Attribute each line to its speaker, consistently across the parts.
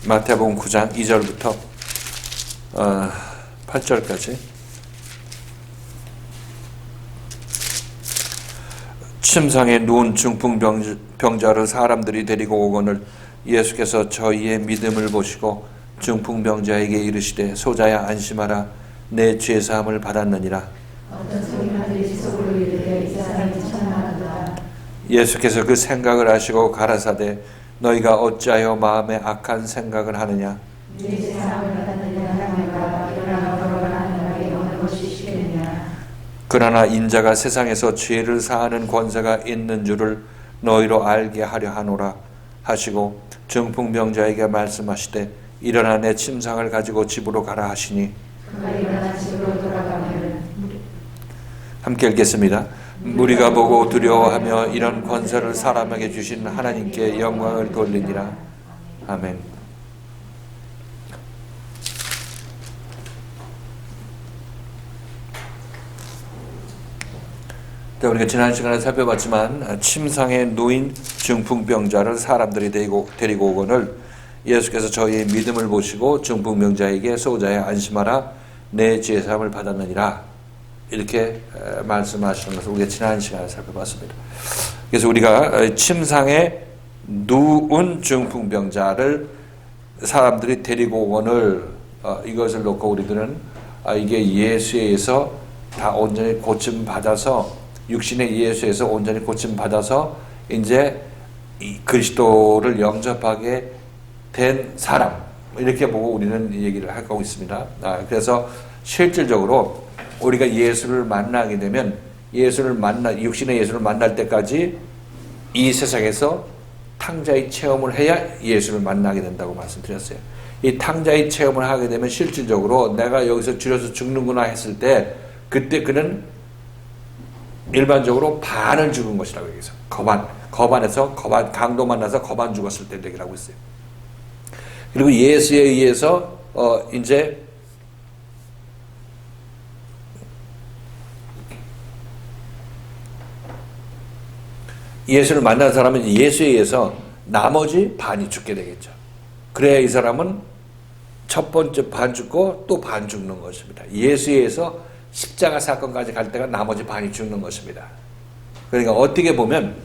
Speaker 1: 마태복음 9장 2절부터 8절까지. 침상에 누운 중풍병자를 사람들이 데리고 오거늘 예수께서 저희의 믿음을 보시고 중풍병자에게 이르시되 소자야 안심하라 내 죄 사함을 받았느니라. 예수께서 그 생각을 하시고 가라사대 너희가 어찌하여 마음에 악한 생각을 하느냐. 그러나 인자가 세상에서 죄를 사하는 권세가 있는 줄을 너희로 알게 하려 하노라 하시고 중풍병자에게 말씀하시되 일어나 내 침상을 가지고 집으로 가라 하시니. 함께 읽겠습니다. 무리가 보고 두려워하며 이런 권세를 사람에게 주신 하나님께 영광을 돌리니라. 아멘. 우리가 지난 시간에 살펴봤지만 침상에 누인 중풍병자를 사람들이 데리고 오거늘 예수께서 저희의 믿음을 보시고 중풍병자에게 소자야 안심하라 내 죄 사함을 받았느니라 이렇게 말씀하시는 것을 우리가 지난 시간에 살펴봤습니다. 그래서 우리가 침상에 누운 중풍병자를 사람들이 데리고 오거늘 이것을 놓고 우리들은 이게 예수에 의해서 다 온전히 고침받아서 육신의 예수에서 온전히 고침받아서 이제 그리스도를 영접하게 된 사람 이렇게 보고 우리는 얘기를 하고 있습니다. 그래서 실질적으로 우리가 예수를 만나게 되면 육신의 예수를 만날 때까지 이 세상에서 탕자의 체험을 해야 예수를 만나게 된다고 말씀드렸어요. 이 탕자의 체험을 하게 되면 실질적으로 내가 여기서 줄여서 죽는구나 했을 때 그때 그는 일반적으로 반을 죽은 것이라고 얘기해서 거반에서 강도 만나서 거반 죽었을 때 얘기를 하고 있어요. 그리고 예수에 의해서 이제 예수를 만난 사람은 예수에 의해서 나머지 반이 죽게 되겠죠. 그래야 이 사람은 첫 번째 반 죽고 또 반 죽는 것입니다. 예수에 의해서 십자가 사건까지 갈 때가 나머지 반이 죽는 것입니다. 그러니까 어떻게 보면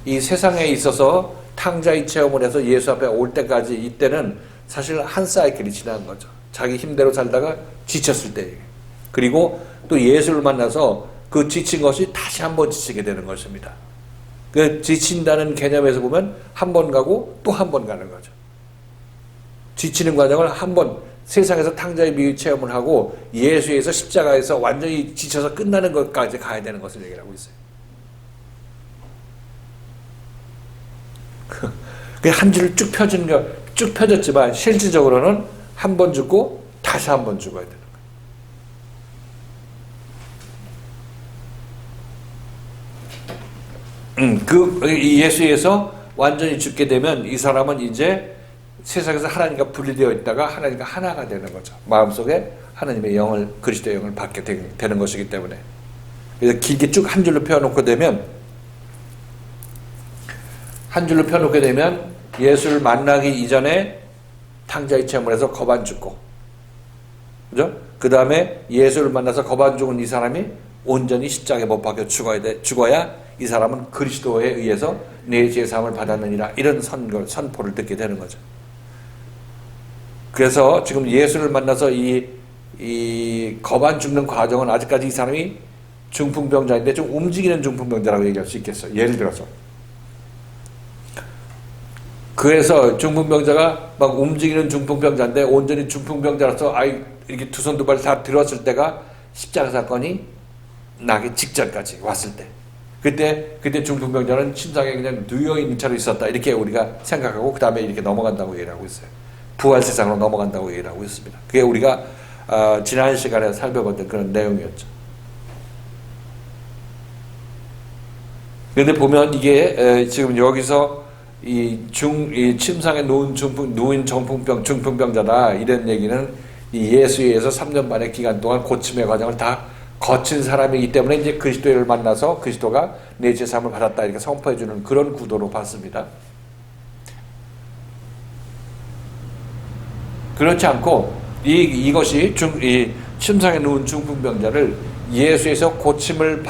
Speaker 1: 이 세상에 있어서 탕자의 체험을 해서 예수 앞에 올 때까지 이때는 사실 한 사이클이 지난 거죠. 자기 힘대로 살다가 지쳤을 때. 그리고 또 예수를 만나서 그 지친 것이 다시 한번 지치게 되는 것입니다. 그 지친다는 개념에서 보면 한 번 가고 또 한 번 가는 거죠. 지치는 과정을 한 번 세상에서 탕자의 비유 체험을 하고 예수에서 십자가에서 완전히 지쳐서 끝나는 것까지 가야 되는 것을 얘기를 하고 있어요. 한 줄을 쭉 펴졌지만 실질적으로는 한 번 죽고 다시 한 번 죽어야 되는 거예요. 예수에서 완전히 죽게 되면 이 사람은 이제 세상에서 하나님과 분리되어 있다가 하나님과 하나가 되는 거죠. 마음속에 하나님의 영을, 그리스도의 영을 받게 되는 것이기 때문에. 그래서 길게 쭉 한 줄로 펴놓게 되면 예수를 만나기 이전에 탕자의 체험을 해서 거반 죽고, 그죠? 그 다음에 예수를 만나서 거반 죽은 이 사람이 온전히 십자가에 못 박혀 죽어야 이 사람은 그리스도에 의해서 내 죄 사함을 받았느니라 이런 선포를 듣게 되는 거죠. 그래서 지금 예수를 만나서 이 거반 죽는 과정은 아직까지 이 사람이 중풍병자인데 좀 움직이는 중풍병자라고 얘기할 수 있겠어요. 예를 들어서. 그래서 중풍병자가 막 움직이는 중풍병자인데 온전히 중풍병자라서 이렇게 두 손 두 발 다 들었을 때가 십자가 사건이 나기 직전까지 왔을 때. 그때 중풍병자는 침상에 그냥 누워있는 채로 있었다. 이렇게 우리가 생각하고 그 다음에 이렇게 넘어간다고 얘기를 하고 있어요. 부활 세상으로 넘어간다고 얘기를 하고 있습니다. 그게 우리가 지난 시간에 살펴봤던 그런 내용이었죠. 그런데 보면 이게 지금 여기서 이 침상에 누운 중풍병자다 이런 얘기는 이 예수에 의해서 3년 반의 기간 동안 고침의 과정을 다 거친 사람이기 때문에 이제 그리스도를 만나서 그리스도가 내 죄 사함을 받았다 이렇게 선포해 주는 그런 구도로 봤습니다. 그렇지 않고 이것이 이 침상에 누운 중풍병자를 예수에서 고침을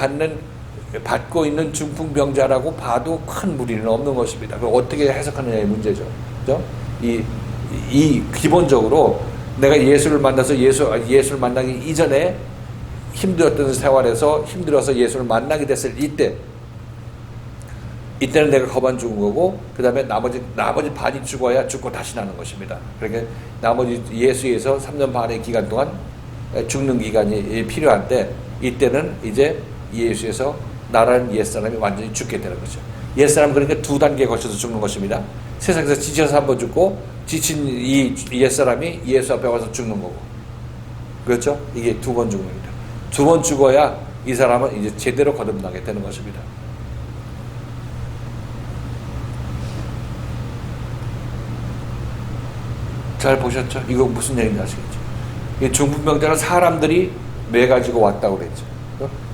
Speaker 1: 받고 있는 중풍병자라고 봐도 큰 무리는 없는 것입니다. 그걸 어떻게 해석하느냐의 문제죠. 그죠? 이 기본적으로 내가 예수를 만나서 예수를 만나기 이전에 힘들었던 생활에서 힘들어서 예수를 만나게 됐을 이때는 내가 거반 죽은 거고, 그 다음에 나머지 반이 죽어야 죽고 다시 나는 것입니다. 그러니까 나머지 예수에서 3년 반의 기간 동안 죽는 기간이 필요한데, 이때는 이제 예수에서 나라는 옛사람이 완전히 죽게 되는 거죠. 옛사람은 그러니까 두 단계에 걸쳐서 죽는 것입니다. 세상에서 지쳐서 한번 죽고, 지친 이 옛사람이 예수 앞에 와서 죽는 거고. 그렇죠? 이게 두 번 죽는 겁니다. 두 번 죽어야 이 사람은 이제 제대로 거듭나게 되는 것입니다. 잘 보셨죠? 이거 무슨 얘기인지 아시겠죠? 이 중풍병자는 사람들이 매 가지고 왔다고 그랬죠.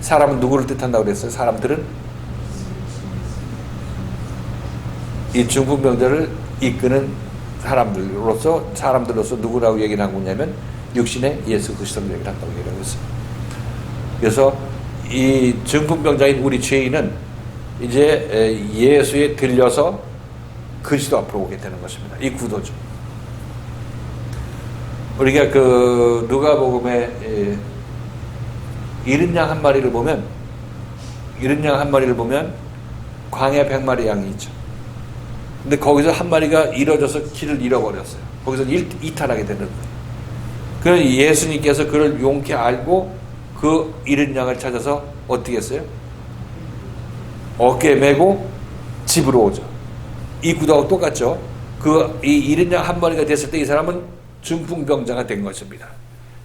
Speaker 1: 사람은 누구를 뜻한다고 그랬어요? 사람들은 이 중풍병자를 이끄는 사람들로서 누구라고 얘기를 하고 있냐면 육신의 예수 그리스도를 얘기를 한다고 얘기하고 있어요. 그래서 이 중풍병자인 우리 죄인은 이제 예수에 들려서 그리스도 앞으로 오게 되는 것입니다. 이 구도죠. 우리가 그 누가복음에 잃은 양 한 마리를 보면 광야 100마리 양이 있죠. 근데 거기서 한 마리가 잃어져서 길을 잃어버렸어요. 거기서 이탈하게 되는 거예요. 그래서 예수님께서 그를 용케 알고 그 잃은 양을 찾아서 어떻게 했어요? 어깨에 메고 집으로 오죠. 이 구도하고 똑같죠. 이 잃은 양 한 마리가 됐을 때 이 사람은 중풍병자가 된 것입니다.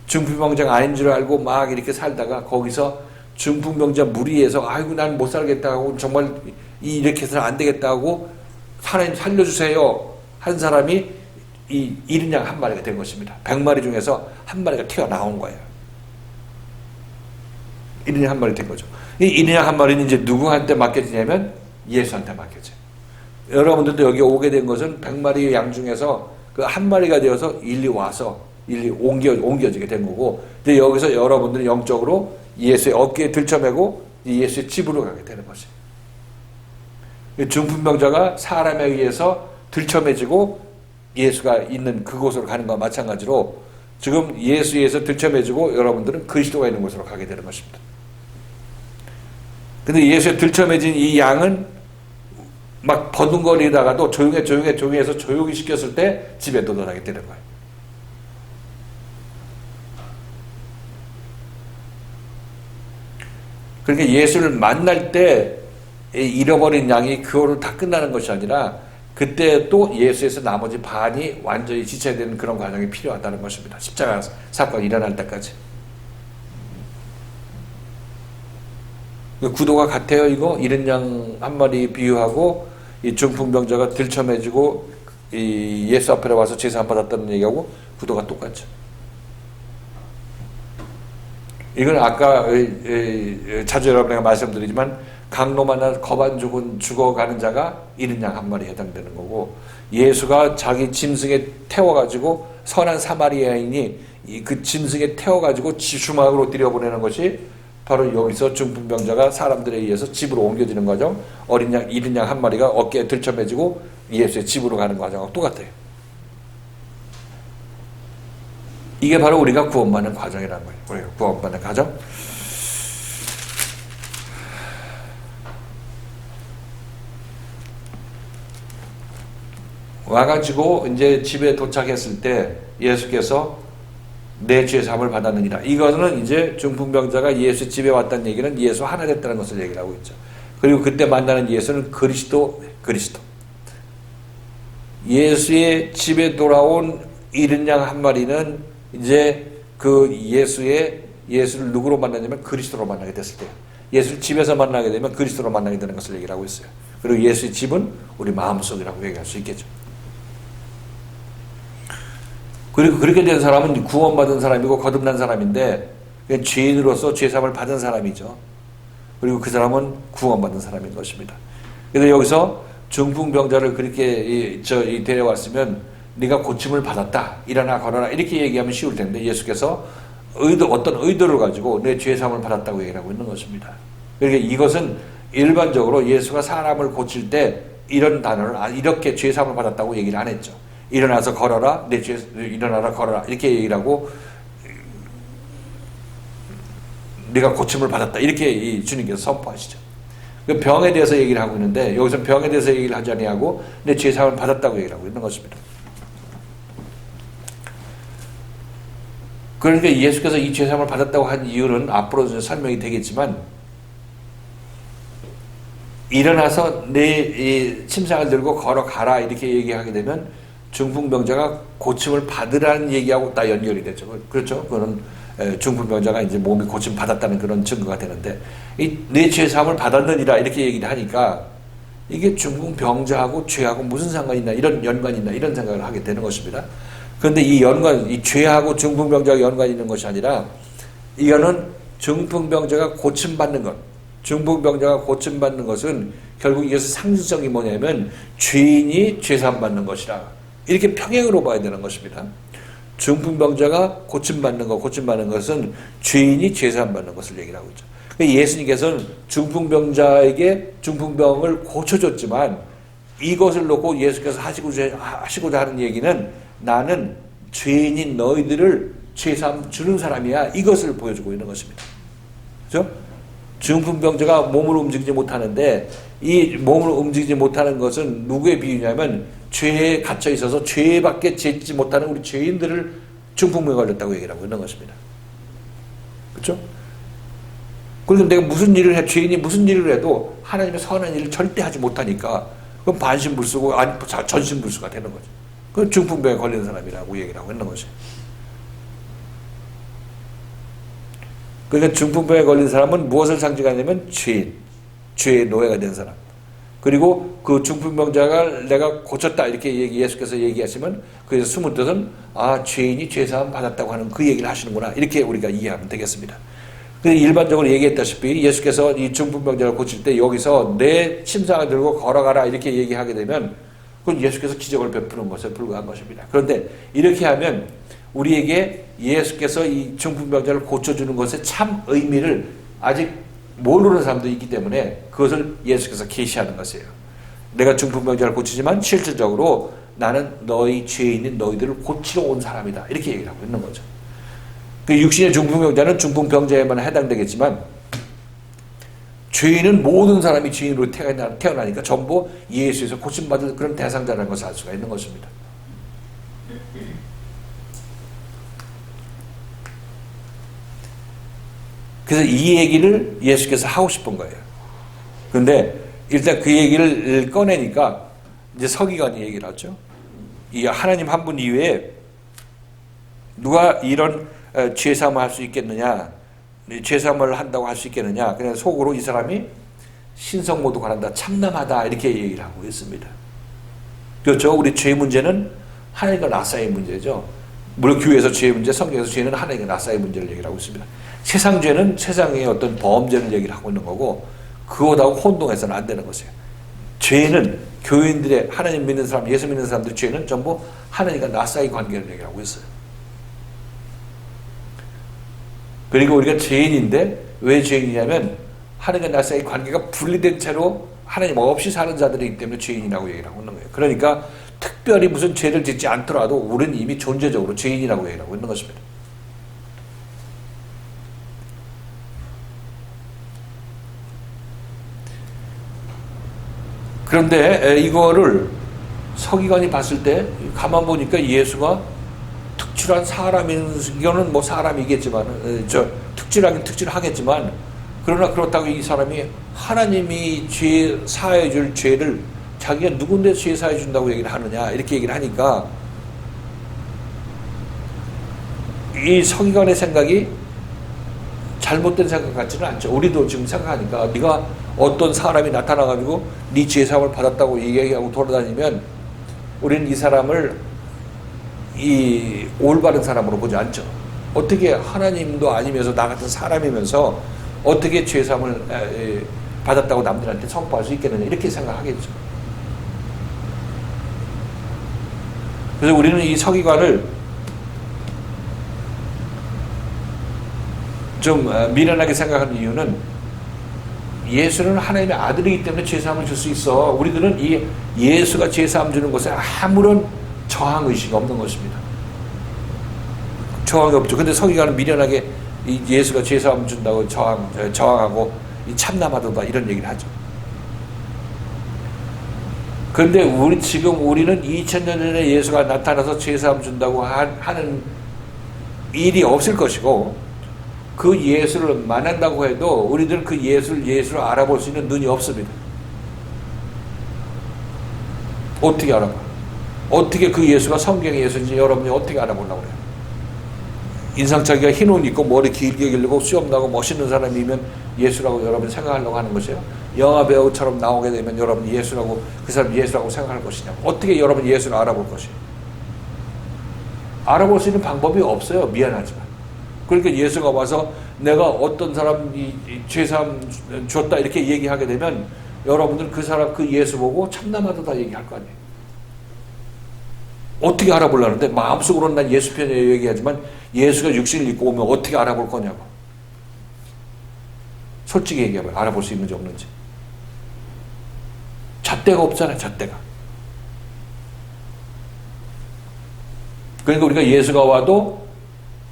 Speaker 1: 중풍병자가 아닌 줄 알고 막 이렇게 살다가 거기서 중풍병자 무리에서 아이고 난 못 살겠다고 정말 이렇게 해서는 안 되겠다고 하나님 살려주세요 한 사람이 이 잃은 양 한 마리가 된 것입니다. 100마리 중에서 한 마리가 튀어나온 거예요. 잃은 양 한 마리 된 거죠. 이 잃은 양 한 마리는 이제 누구한테 맡겨지냐면 예수한테 맡겨져요. 여러분들도 여기 오게 된 것은 100마리의 양 중에서 그 한 마리가 되어서 일리 옮겨지게 된 거고, 근데 여기서 여러분들은 영적으로 예수의 어깨에 들쳐매고 예수의 집으로 가게 되는 것이에요. 중풍병자가 사람에 의해서 들쳐매지고 예수가 있는 그곳으로 가는 것과 마찬가지로 지금 예수에서 들쳐매지고 여러분들은 그리스도가 있는 곳으로 가게 되는 것입니다. 근데 예수에 들쳐매진 이 양은 막 버둥거리다가도 조용해서 조용히 시켰을 때 집에 도달하게 되는 거예요. 그러니까 예수를 만날 때 잃어버린 양이 그거로 다 끝나는 것이 아니라 그때 또 예수에서 나머지 반이 완전히 지쳐야 되는 그런 과정이 필요하다는 것입니다. 십자가 사건이 일어날 때까지. 구도가 같아요. 이거 잃은 양 한 마리 비유하고 이 중풍병자가 들쳐매지고 이 예수 앞에 와서 제사 받았다는 얘기하고 구도가 똑같죠. 이건 아까 자주 여러분에게 말씀드리지만 강로 만나 거반 죽어가는 자가 잃은 양 한 마리에 해당되는 거고, 예수가 자기 짐승에 태워가지고 선한 사마리아인이 그 짐승에 태워가지고 주막으로 들여보내는 것이 바로 여기서 중풍병자가 사람들에 의해서 집으로 옮겨지는 과정, 잃은 양 한 마리가 어깨에 들쳐매지고 예수의 집으로 가는 과정하고 똑같아요. 이게 바로 우리가 구원받는 과정이라는 거예요. 우리가 구원받는 과정. 와가지고 이제 집에 도착했을 때 예수께서 내 죄 사함을 받았느니라. 이거는 이제 중풍병자가 예수 집에 왔다는 얘기는 예수 하나 됐다는 것을 얘기를 하고 있죠. 그리고 그때 만나는 예수는 그리스도. 예수의 집에 돌아온 잃은 양 한 마리는 이제 그 예수를 누구로 만나냐면 그리스도로 만나게 됐을 때, 예수를 집에서 만나게 되면 그리스도로 만나게 되는 것을 얘기를 하고 있어요. 그리고 예수의 집은 우리 마음속이라고 얘기할 수 있겠죠. 그리고 그렇게 된 사람은 구원받은 사람이고 거듭난 사람인데 죄인으로서 죄사함을 받은 사람이죠. 그리고 그 사람은 구원받은 사람인 것입니다. 그래서 여기서 중풍병자를 그렇게 데려왔으면 네가 고침을 받았다. 일어나 걸어라. 이렇게 얘기하면 쉬울 텐데 예수께서 어떤 의도를 가지고 내 죄사함을 받았다고 얘기를 하고 있는 것입니다. 그러니까 이것은 일반적으로 예수가 사람을 고칠 때 이런 단어를 이렇게 죄사함을 받았다고 얘기를 안 했죠. 일어나서 걸어라. 일어나라 걸어라. 이렇게 얘기를 하고 네가 고침을 받았다. 이렇게 주님께서 선포하시죠. 병에 대해서 얘기를 하고 있는데 여기서 병에 대해서 얘기를 하지 아니하고 내 죄사함을 받았다고 얘기를 하고 있는 것입니다. 그러니까 예수께서 이 죄사함을 받았다고 한 이유는 앞으로 설명이 되겠지만 일어나서 내 침상을 들고 걸어가라 이렇게 얘기하게 되면 중풍병자가 고침을 받으라는 얘기하고 다 연결이 되죠. 그렇죠? 그거는 중풍병자가 이제 몸이 고침 받았다는 그런 증거가 되는데 내 죄사함을 받았느니라 이렇게 얘기를 하니까 이게 중풍병자하고 죄하고 무슨 상관이 있나 이런 연관이 있나 이런 생각을 하게 되는 것입니다. 그런데 이 죄하고 중풍병자가 연관이 있는 것이 아니라 이거는 중풍병자가 고침받는 것, 중풍병자가 고침받는 것은 결국 이것의 상징성이 뭐냐면 죄인이 죄사함 받는 것이라 이렇게 평행으로 봐야 되는 것입니다. 중풍병자가 고침받는 것은 죄인이 죄사함 받는 것을 얘기를 하고 있죠. 예수님께서는 중풍병자에게 중풍병을 고쳐줬지만 이것을 놓고 예수께서 하시고자 하는 얘기는 나는 죄인인 너희들을 죄사함 주는 사람이야. 이것을 보여주고 있는 것입니다. 그렇죠? 중풍병자가 몸으로 움직이지 못하는데 이 몸으로 움직이지 못하는 것은 누구의 비유냐면 죄에 갇혀 있어서 죄밖에 짓지 못하는 우리 죄인들을 중풍병에 걸렸다고 얘기를 하고 있는 것입니다. 그렇죠? 그래서 내가 무슨 일을 해, 죄인이 무슨 일을 해도 하나님의 선한 일을 절대 하지 못하니까 그건 반신불수고 전신불수가 되는 거죠. 그건 중풍병에 걸리는 사람이라고 얘기를 하고 있는 거죠. 그러니까 중풍병에 걸린 사람은 무엇을 상징하냐면 죄인, 죄의 노예가 된 사람. 그리고 그 중풍병자가 내가 고쳤다 이렇게 예수께서 얘기하시면 그래서 숨은 뜻은 죄인이 죄사함 받았다고 하는 그 얘기를 하시는구나 이렇게 우리가 이해하면 되겠습니다. 그래서 일반적으로 얘기했다시피 예수께서 이 중풍병자를 고칠 때 여기서 내 침상을 들고 걸어가라 이렇게 얘기하게 되면 그건 예수께서 기적을 베푸는 것에 불과한 것입니다. 그런데 이렇게 하면 우리에게 예수께서 이 중풍병자를 고쳐주는 것의 참 의미를 아직 모르는 사람도 있기 때문에 그것을 예수께서 계시하는 것이에요. 내가 중풍병자를 고치지만 실질적으로 나는 너희 죄인인 너희들을 고치러 온 사람이다. 이렇게 얘기를 하고 있는 거죠. 그 육신의 중풍병자는 중풍병자에만 해당되겠지만 죄인은 모든 사람이 죄인으로 태어나니까 전부 예수에서 고침받을 그런 대상자라는 것을 알 수가 있는 것입니다. 그래서 이 얘기를 예수께서 하고 싶은 거예요. 그런데 일단 그 얘기를 꺼내니까 이제 서기관이 얘기를 하죠. 이 하나님 한 분 이외에 누가 이런 죄사함을 할 수 있겠느냐, 죄사함을 한다고 할 수 있겠느냐. 그냥 속으로 이 사람이 신성모독한다, 참남하다 이렇게 얘기를 하고 있습니다. 그렇죠. 우리 죄 문제는 하나님과 나 사이의 문제죠. 물론 교회에서 죄 문제, 성경에서 죄는 하나님과 나 사이의 문제를 얘기를 하고 있습니다. 세상 죄는 세상의 어떤 범죄를 얘기를 하고 있는 거고 그것하고 혼동해서는 안 되는 것이에요. 죄는 교인들의 하나님 믿는 사람, 예수 믿는 사람들의 죄는 전부 하나님과 나 사이 관계를 얘기를 하고 있어요. 그리고 우리가 죄인인데 왜 죄인이냐면 하나님과 나 사이 관계가 분리된 채로 하나님 없이 사는 자들이기 때문에 죄인이라고 얘기를 하고 있는 거예요. 그러니까 특별히 무슨 죄를 짓지 않더라도 우리는 이미 존재적으로 죄인이라고 얘기를 하고 있는 것입니다. 그런데 이거를 서기관이 봤을 때 가만 보니까 예수가 특출한 사람인, 이거는 뭐 사람이겠지만 특출하긴 특출하겠지만 그러나 그렇다고 이 사람이 하나님이 죄 사해 줄 죄를 자기가 누군데 죄 사해 준다고 얘기를 하느냐 이렇게 얘기를 하니까 이 서기관의 생각이 잘못된 생각 같지는 않죠. 우리도 지금 생각하니까 네가 어떤 사람이 나타나가지고 네 죄사함을 받았다고 얘기하고 돌아다니면 우리는 이 사람을 이 올바른 사람으로 보지 않죠. 어떻게 하나님도 아니면서 나 같은 사람이면서 어떻게 죄사함을 받았다고 남들한테 선포할 수 있겠느냐 이렇게 생각하겠죠. 그래서 우리는 이 서기관을 좀 미련하게 생각하는 이유는 예수는 하나님의 아들이기 때문에 죄사함을 줄 수 있어. 우리들은 이 예수가 죄사함 주는 것에 아무런 저항의식이 없는 것입니다. 저항이 없죠. 근데 서기관은 미련하게 이 예수가 죄사함 준다고 저항하고 이 참남하도다 이런 얘기를 하죠. 그런데 우리는 2000년 전에 예수가 나타나서 죄사함 준다고 하는 일이 없을 것이고, 그 예수를 만난다고 해도 우리들은 그 예수를 알아볼 수 있는 눈이 없습니다. 어떻게 알아봐? 어떻게 그 예수가 성경의 예수인지 여러분이 어떻게 알아보려고 그래요? 인상착의가 흰 옷 입고 머리 길게 기르고 수염 나고 멋있는 사람이면 예수라고 여러분이 생각하려고 하는 것이에요? 영화 배우처럼 나오게 되면 여러분이 그 사람 예수라고 생각할 것이냐고. 어떻게 여러분이 예수를 알아볼 것이에요? 알아볼 수 있는 방법이 없어요. 미안하지만. 그러니까 예수가 와서 내가 어떤 사람이 죄사함 줬다 이렇게 얘기하게 되면 여러분들 그 예수 보고 참남하다 얘기할 거 아니에요. 어떻게 알아보려는데 마음속으로는 난 예수 편에 얘기하지만 예수가 육신을 입고 오면 어떻게 알아볼 거냐고. 솔직히 얘기해봐요. 알아볼 수 있는지 없는지. 잣대가 없잖아요. 잣대가. 그러니까 우리가 예수가 와도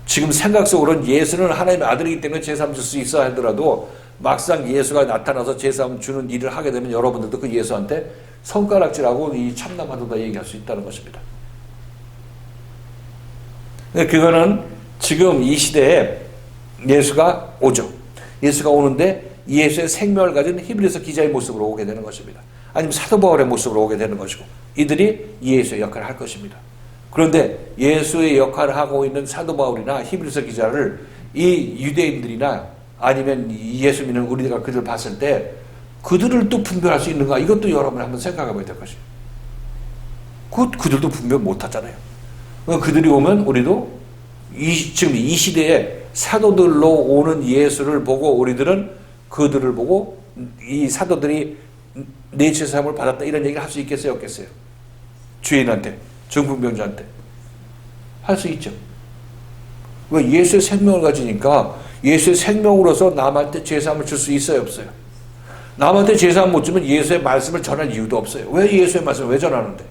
Speaker 1: 지금 생각 속으로는 예수는 하나님의 아들이기 때문에 제사함 줄 수 있어 하더라도 막상 예수가 나타나서 제사함 주는 일을 하게 되면 여러분들도 그 예수한테 손가락질하고 이 참남하도다 얘기할 수 있다는 것입니다. 그거는 지금 이 시대에 예수가 오죠. 예수가 오는데 예수의 생명을 가진 히브리서 기자의 모습으로 오게 되는 것입니다. 아니면 사도 바울의 모습으로 오게 되는 것이고, 이들이 예수의 역할을 할 것입니다. 그런데 예수의 역할을 하고 있는 사도 바울이나 히브리서 기자를 이 유대인들이나 아니면 예수 믿는 우리가 그들을 봤을 때 그들을 또 분별할 수 있는가? 이것도 여러분이 한번 생각해 봐야 될 것이에요. 그들도 분별 못 하잖아요. 그들이 오면 우리도 지금 이 시대에 사도들로 오는 예수를 보고 우리들은 그들을 보고 이 사도들이 내 죄사함을 받았다 이런 얘기를 할 수 있겠어요? 없겠어요? 죄인한테, 중풍병자한테 할 수 있죠. 왜? 예수의 생명을 가지니까 예수의 생명으로서 남한테 죄사함을 줄 수 있어요? 없어요? 남한테 죄사함 못 주면 예수의 말씀을 전할 이유도 없어요. 왜 예수의 말씀을 왜 전하는데?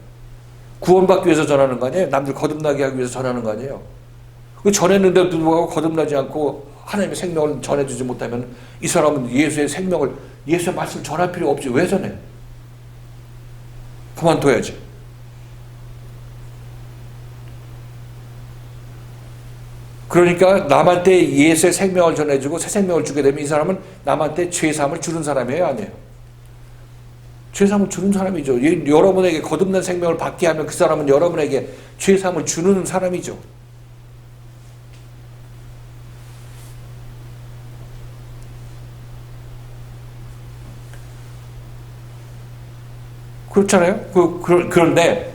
Speaker 1: 구원받기 위해서 전하는 거 아니에요? 남들 거듭나게 하기 위해서 전하는 거 아니에요? 전했는데도 불구하고 거듭나지 않고 하나님의 생명을 전해주지 못하면 이 사람은 예수의 말씀을 전할 필요 없지. 왜 전해? 그만둬야지. 그러니까 남한테 예수의 생명을 전해주고 새 생명을 주게 되면 이 사람은 남한테 죄사함을 주는 사람이에요? 아니에요? 죄사함을 주는 사람이죠. 여러분에게 거듭난 생명을 받게 하면 그 사람은 여러분에게 죄사함을 주는 사람이죠. 그렇잖아요? 그런데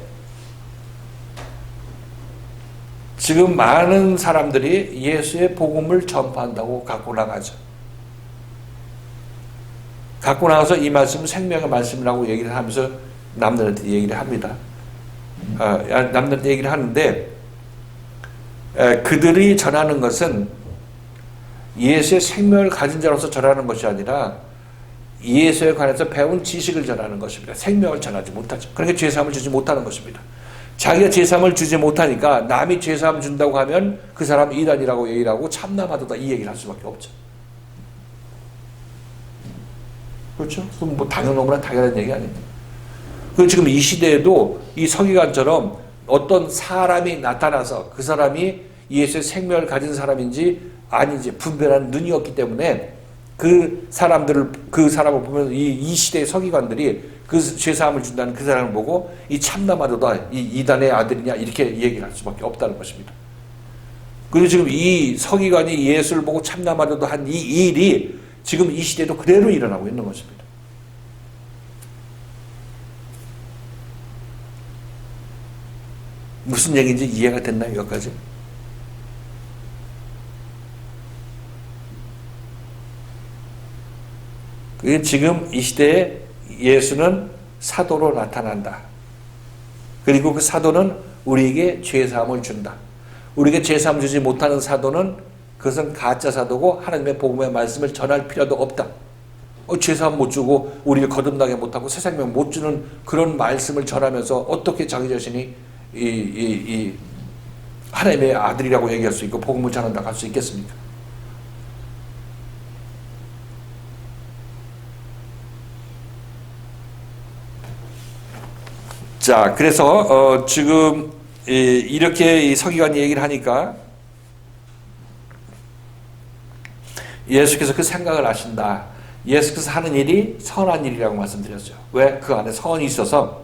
Speaker 1: 지금 많은 사람들이 예수의 복음을 전파한다고 갖고 나가죠. 갖고 나가서 이 말씀은 생명의 말씀이라고 얘기를 하면서 남들한테 얘기를 합니다. 남들한테 얘기를 하는데 그들이 전하는 것은 예수의 생명을 가진 자로서 전하는 것이 아니라 예수에 관해서 배운 지식을 전하는 것입니다. 생명을 전하지 못하죠. 그러니까 죄사함을 주지 못하는 것입니다. 자기가 죄사함을 주지 못하니까 남이 죄사함 준다고 하면 그 사람 이단이라고 얘기를 하고 참남하도다 이 얘기를 할 수밖에 없죠. 그렇죠? 그럼 뭐 너무나 당연한 얘기 아닙니까? 그 지금 이 시대에도 이 서기관처럼 어떤 사람이 나타나서 그 사람이 예수의 생명을 가진 사람인지 아닌지 분별하는 눈이 없기 때문에 그 사람을 보면 이 시대의 서기관들이 그 죄사함을 준다는 그 사람을 보고 이 참남하도다 이 이단의 아들이냐 이렇게 얘기를 할 수밖에 없다는 것입니다. 그리고 지금 이 서기관이 예수를 보고 참남하도다 한 이 일이 지금 이 시대도 그대로 일어나고 있는 것입니다. 무슨 얘기인지 이해가 됐나요? 여기까지? 그게 지금 이 시대에 예수는 사도로 나타난다. 그리고 그 사도는 우리에게 죄사함을 준다. 우리에게 죄사함 주지 못하는 사도는 그것은 가짜 사도고 하나님의 복음의 말씀을 전할 필요도 없다. 죄사함 못 주고 우리를 거듭나게 못하고 새 생명 못 주는 그런 말씀을 전하면서 어떻게 자기 자신이 이 하나님의 아들이라고 얘기할 수 있고 복음을 전한다고 할 수 있겠습니까? 자, 그래서 지금 이렇게 이 서기관이 얘기를 하니까 예수께서 그 생각을 아신다. 예수께서 하는 일이 선한 일이라고 말씀드렸죠. 왜? 그 안에 선이 있어서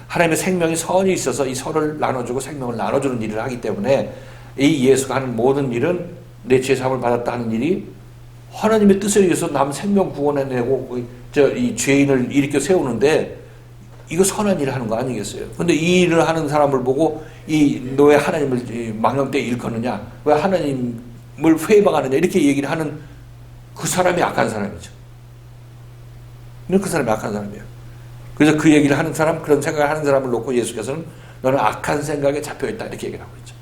Speaker 1: 하나님의 생명이 선이 있어서 이 선을 나눠주고 생명을 나눠주는 일을 하기 때문에 이 예수가 하는 모든 일은 내 죄사함을 받았다 하는 일이 하나님의 뜻에 의해서 남 생명 구원해내고 이 죄인을 일으켜 세우는데 이거 선한 일을 하는 거 아니겠어요? 근데 이 일을 하는 사람을 보고 너 왜 하나님을 망령되이 일컫느냐? 왜 하나님을 회방하느냐? 이렇게 얘기를 하는 그 사람이 악한 사람이죠. 그 사람이 악한 사람이에요. 그래서 그 얘기를 하는 사람, 그런 생각을 하는 사람을 놓고 예수께서는 너는 악한 생각에 잡혀있다 이렇게 얘기를 하고 있죠.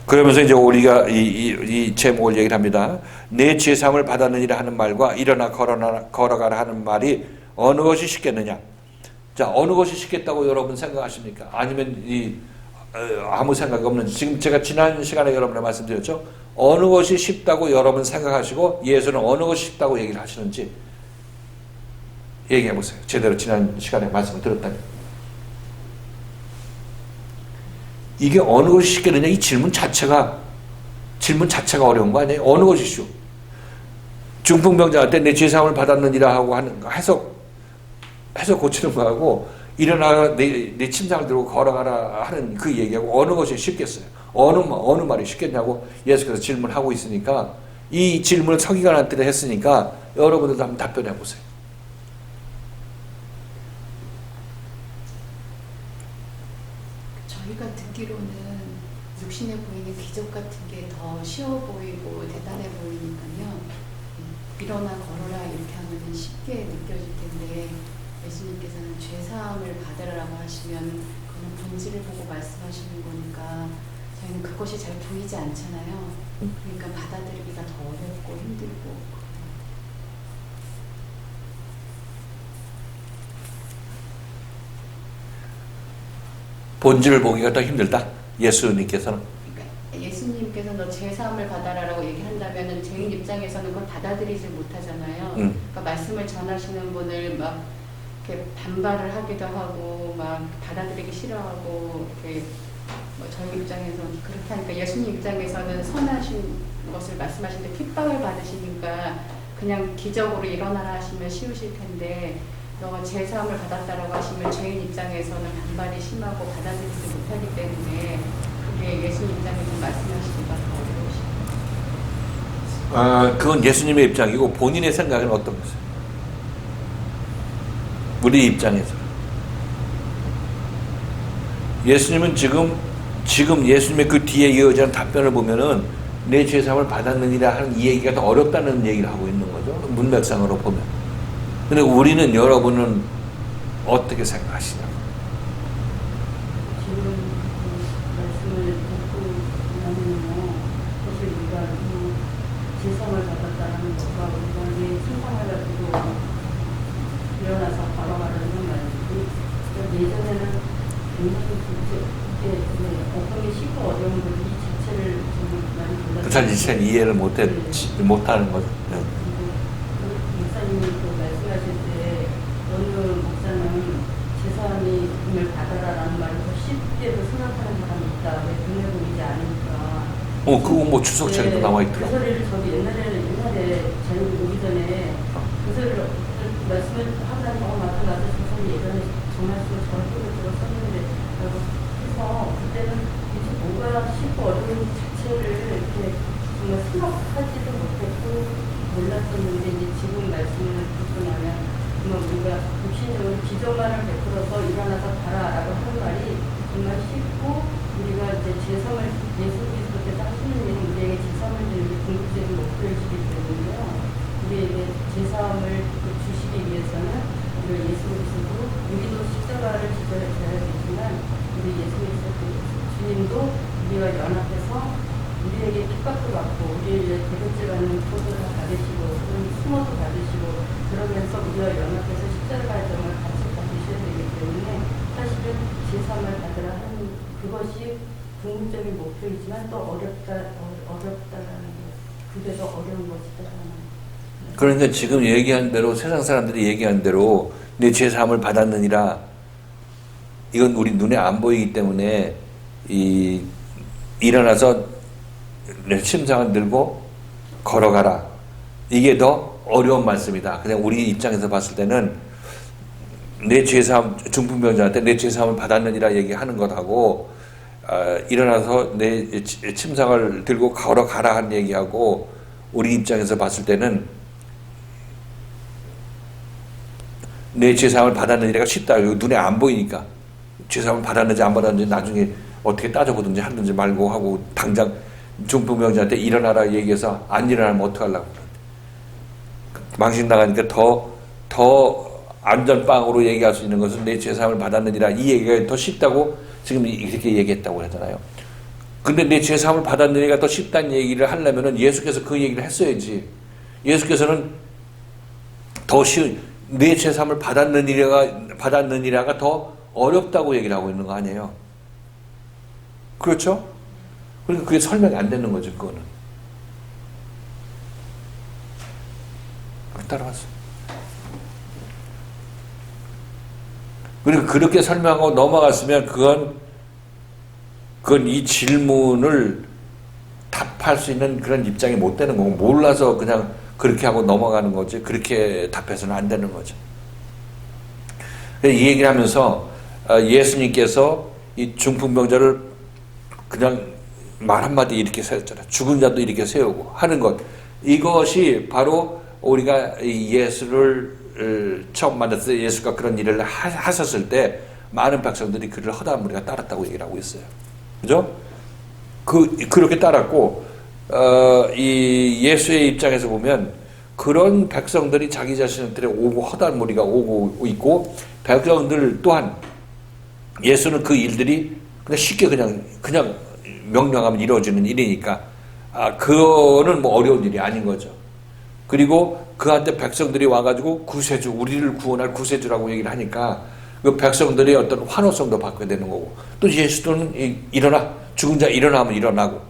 Speaker 1: 그러면서 이제 우리가 이 제목을 얘기를 합니다. 내 죄사함을 받았느니라 하는 말과 일어나 걸어가라 하는 말이 어느 것이 쉽겠느냐? 자, 어느 것이 쉽겠다고 여러분 생각하십니까? 아니면 아무 생각이 없는지. 지금 제가 지난 시간에 여러분에 말씀드렸죠. 어느 것이 쉽다고 여러분 생각하시고 예수는 어느 것이 쉽다고 얘기를 하시는지 얘기해 보세요. 제대로 지난 시간에 말씀을 들었다면. 이게 어느 것이 쉽겠느냐? 이 질문 자체가 어려운 거 아니에요? 어느 것이 쉬워? 중풍병자한테 내 죄사함을 받았느니라 하고 해서 고치는 거하고 일어나 내 침상을 들고 걸어가라 하는 그 얘기하고 어느 것이 쉽겠어요? 어느 말이 쉽겠냐고 예수께서 질문하고 있으니까 이 질문을 서기관한테 했으니까 여러분들도 한번 답변해 보세요.
Speaker 2: 저희가 듣기로는 육신에 보이는 기적 같은 게 더 쉬워 보이고 대단해 보이니까요. 일어나 걸어라 이렇게 하면 쉽게 느껴질 텐데 예수님께서는 죄사함을 받으라고 하시면 그건 본질을 보고 말씀하시는 거니까 저희는 그것이 잘 보이지 않잖아요. 그러니까 받아들이기가 더 어렵고 힘들고.
Speaker 1: 본질을 보기가 더 힘들다. 예수님께서는.
Speaker 2: 그러니까 예수님께서 너 죄사함을 받아라라고 얘기한다면은 죄인 입장에서는 그걸 받아들이지 못하잖아요. 그러니까 말씀을 전하시는 분을 막 이렇게 반발을 하기도 하고 막 받아들이기 싫어하고 이렇게 뭐 저희 입장에서는 그렇게 하니까 예수님 입장에서는 선하신 것을 말씀하시는데 핍박을 받으시니까 그냥 기적으로 일어나라 하시면 쉬우실 텐데 너가 죄사함을 받았다라고 하시면 죄인 입장에서는 반발이 심하고 받아들이지 못하기 때문에 그게 예수님 입장에서 말씀하시기가 더 어려우시죠.
Speaker 1: 그건 예수님의 입장이고 본인의 생각은 어떤 거세요? 우리 입장에서 예수님은 지금 예수님의 그 뒤에 이어지는 답변을 보면은 내 죄사함을 받았느니라 하는 이 얘기가 더 어렵다는 얘기를 하고 있는 거죠. 문맥상으로 보면. 근데 우리는 여러분은 어떻게 생각하시냐고.
Speaker 3: 지금 말씀을 듣고 나면요, 사실 우리가 죄사함을 받았다는 것과 우리가 내 신상을 가지고 일어나서 걸어가려는 말이지. 예전에는 굉장히 어떤 게 쉽고 어려운 건지 이 자체를 정말 많이 몰랐어요.
Speaker 1: 그 자체는 이해를 못하는 거죠. 네.
Speaker 3: 목사님이 또 말씀하실 때 어느 목사는 죄사함을 받아라라는 말을 더 쉽게도 생각하는 사람이 있다. 왜 눈에 보이지 않으니까.
Speaker 1: 그거 뭐 추석책에도 나와
Speaker 3: 그
Speaker 1: 있더라고.
Speaker 3: 소리를 저도 옛날에 자료 오기 전에 그 소리를 말씀을 하다 맞아 저 소리 예전에 정말 저를 들었었는데 그래서 그때는 이제 뭐가 쉽고 어려운 자체를 이렇게 정말 생각하지도 못했고 몰랐었는데 이제 지금 말씀을 듣고 나면 정말 우리가 육신적으로 기적만을 베풀어서 일어나서 가라라고 하는 말이 정말 쉽고 우리가 이제 죄성을 예수 그리스도께서 하시는 일이 우리에게 죄사함을 주는 궁극적인 목표이시기 때문에요. 우리에게 죄사함을 주시기 위해서는 우리 예수 그리스도 우리도 십자가를 지져야겠지만 우리 예수 그리스도 주님도 우리와 연합해서 우리에게 핍박도 받고 우리의 대적질하는 포도를 받으시고 수모도 받으시고 그러면서 우리와 연합해서 십자가의 점을 같이 받으셔야 되기 때문에 사실은 제3을 받으라 하는 그것이 궁극적인 목표이지만 또 어렵다라는 것, 그게 더 어려운 것이다라는.
Speaker 1: 그러니까 지금 얘기한 대로 세상 사람들이 얘기한 대로 내 죄사함을 받았느니라, 이건 우리 눈에 안 보이기 때문에 일어나서 내 침상을 들고 걸어가라, 이게 더 어려운 말씀이다. 그냥 우리 입장에서 봤을 때는 내 죄사함, 중풍병자한테 내 죄사함을 받았느니라 얘기하는 것하고 일어나서 내 침상을 들고 걸어가라 하는 얘기하고 우리 입장에서 봤을 때는 내 죄사함을 받았느니라가 쉽다. 눈에 안 보이니까 죄사함을 받았는지 안 받았는지 나중에 어떻게 따져보든지 하든지 말고 하고 당장 중풍병자한테 일어나라 얘기해서 안 일어나면 어떡하려고. 망신 나가니까 더 안전빵으로 얘기할 수 있는 것은 내 죄사함을 받았느니라, 이 얘기가 더 쉽다고 지금 이렇게 얘기했다고 하잖아요. 근데 내 죄사함을 받았느니라 더 쉽다는 얘기를 하려면은 예수께서 그 얘기를 했어야지. 예수께서는 더 쉬운, 내 죄사함을 받았느니라가 더 어렵다고 얘기를 하고 있는 거 아니에요. 그렇죠? 그러니까 그게 설명이 안 되는 거죠, 그거는. 따라왔어. 그리고 그렇게 설명하고 넘어갔으면 그건 이 질문을 답할 수 있는 그런 입장이 못 되는 거고, 몰라서 그냥 그렇게 하고 넘어가는 거지, 그렇게 답해서는 안 되는 거죠. 이 얘기를 하면서 예수님께서 이 중풍병자를 그냥 말 한마디 이렇게 세웠잖아요. 죽은 자도 이렇게 세우고 하는 것, 이것이 바로 우리가 예수를 처음 만났을 때 예수가 그런 일을 하셨을 때 많은 백성들이 그를 허다한 무리가 따랐다고 얘기를 하고 있어요. 그죠? 그렇게 따랐고, 이 예수의 입장에서 보면 그런 백성들이 자기 자신한테 오고 허다한 무리가 오고 있고, 백성들 또한 예수는 그 일들이 그냥 쉽게 그냥 명령하면 이루어지는 일이니까, 그거는 뭐 어려운 일이 아닌 거죠. 그리고 그한테 백성들이 와가지고 구세주, 우리를 구원할 구세주라고 얘기를 하니까 그 백성들이 어떤 환호성도 받게 되는 거고, 또 예수는 일어나, 죽은 자 일어나면 일어나고,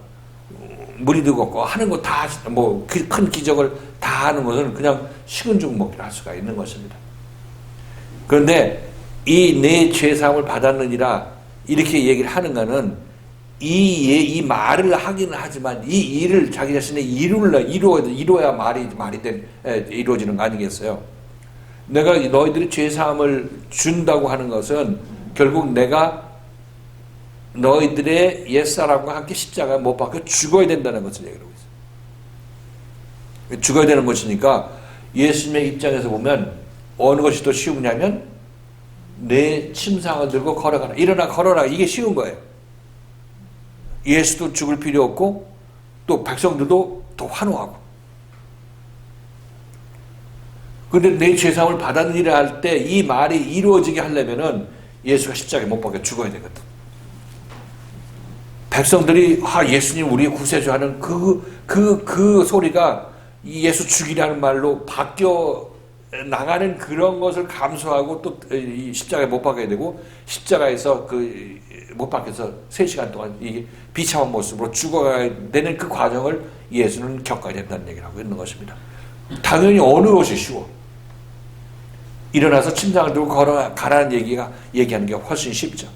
Speaker 1: 무리도 걷고 하는 거 다, 뭐 큰 기적을 다 하는 것은 그냥 식은 죽 먹기를 할 수가 있는 것입니다. 그런데 이 내 죄사함을 받았느니라 이렇게 얘기를 하는 것은 이 말을 하기는 하지만 이 일을 자기 자신이 이루어야 말이 이루어지는 거 아니겠어요? 내가 너희들이 죄사함을 준다고 하는 것은 결국 내가 너희들의 옛사람과 함께 십자가에 못 박혀 죽어야 된다는 것을 얘기하고 있어요. 죽어야 되는 것이니까 예수님의 입장에서 보면 어느 것이 더 쉬우냐면 내 침상을 들고 걸어가라, 일어나 걸어라, 이게 쉬운 거예요. 예수도 죽을 필요 없고 또 백성들도 더 환호하고. 그런데 내 죄사함을 받았느니라 할 때 이 말이 이루어지게 하려면은 예수가 십자가에 못 박혀 죽어야 되거든. 백성들이 예수님 우리의 구세주 하는 그 소리가 이 예수 죽이라는 말로 바뀌어 나가는 그런 것을 감수하고 또 이 십자가에 못 박아야 되고, 십자가에서 못 박혀서 3시간 동안 이 비참한 모습으로 죽어가야 되는 그 과정을 예수는 겪어야 된다는 얘기를 하고 있는 것입니다. 당연히 어느 것이 쉬워. 일어나서 침상을 들고 걸어가라는 얘기하는 게 훨씬 쉽죠.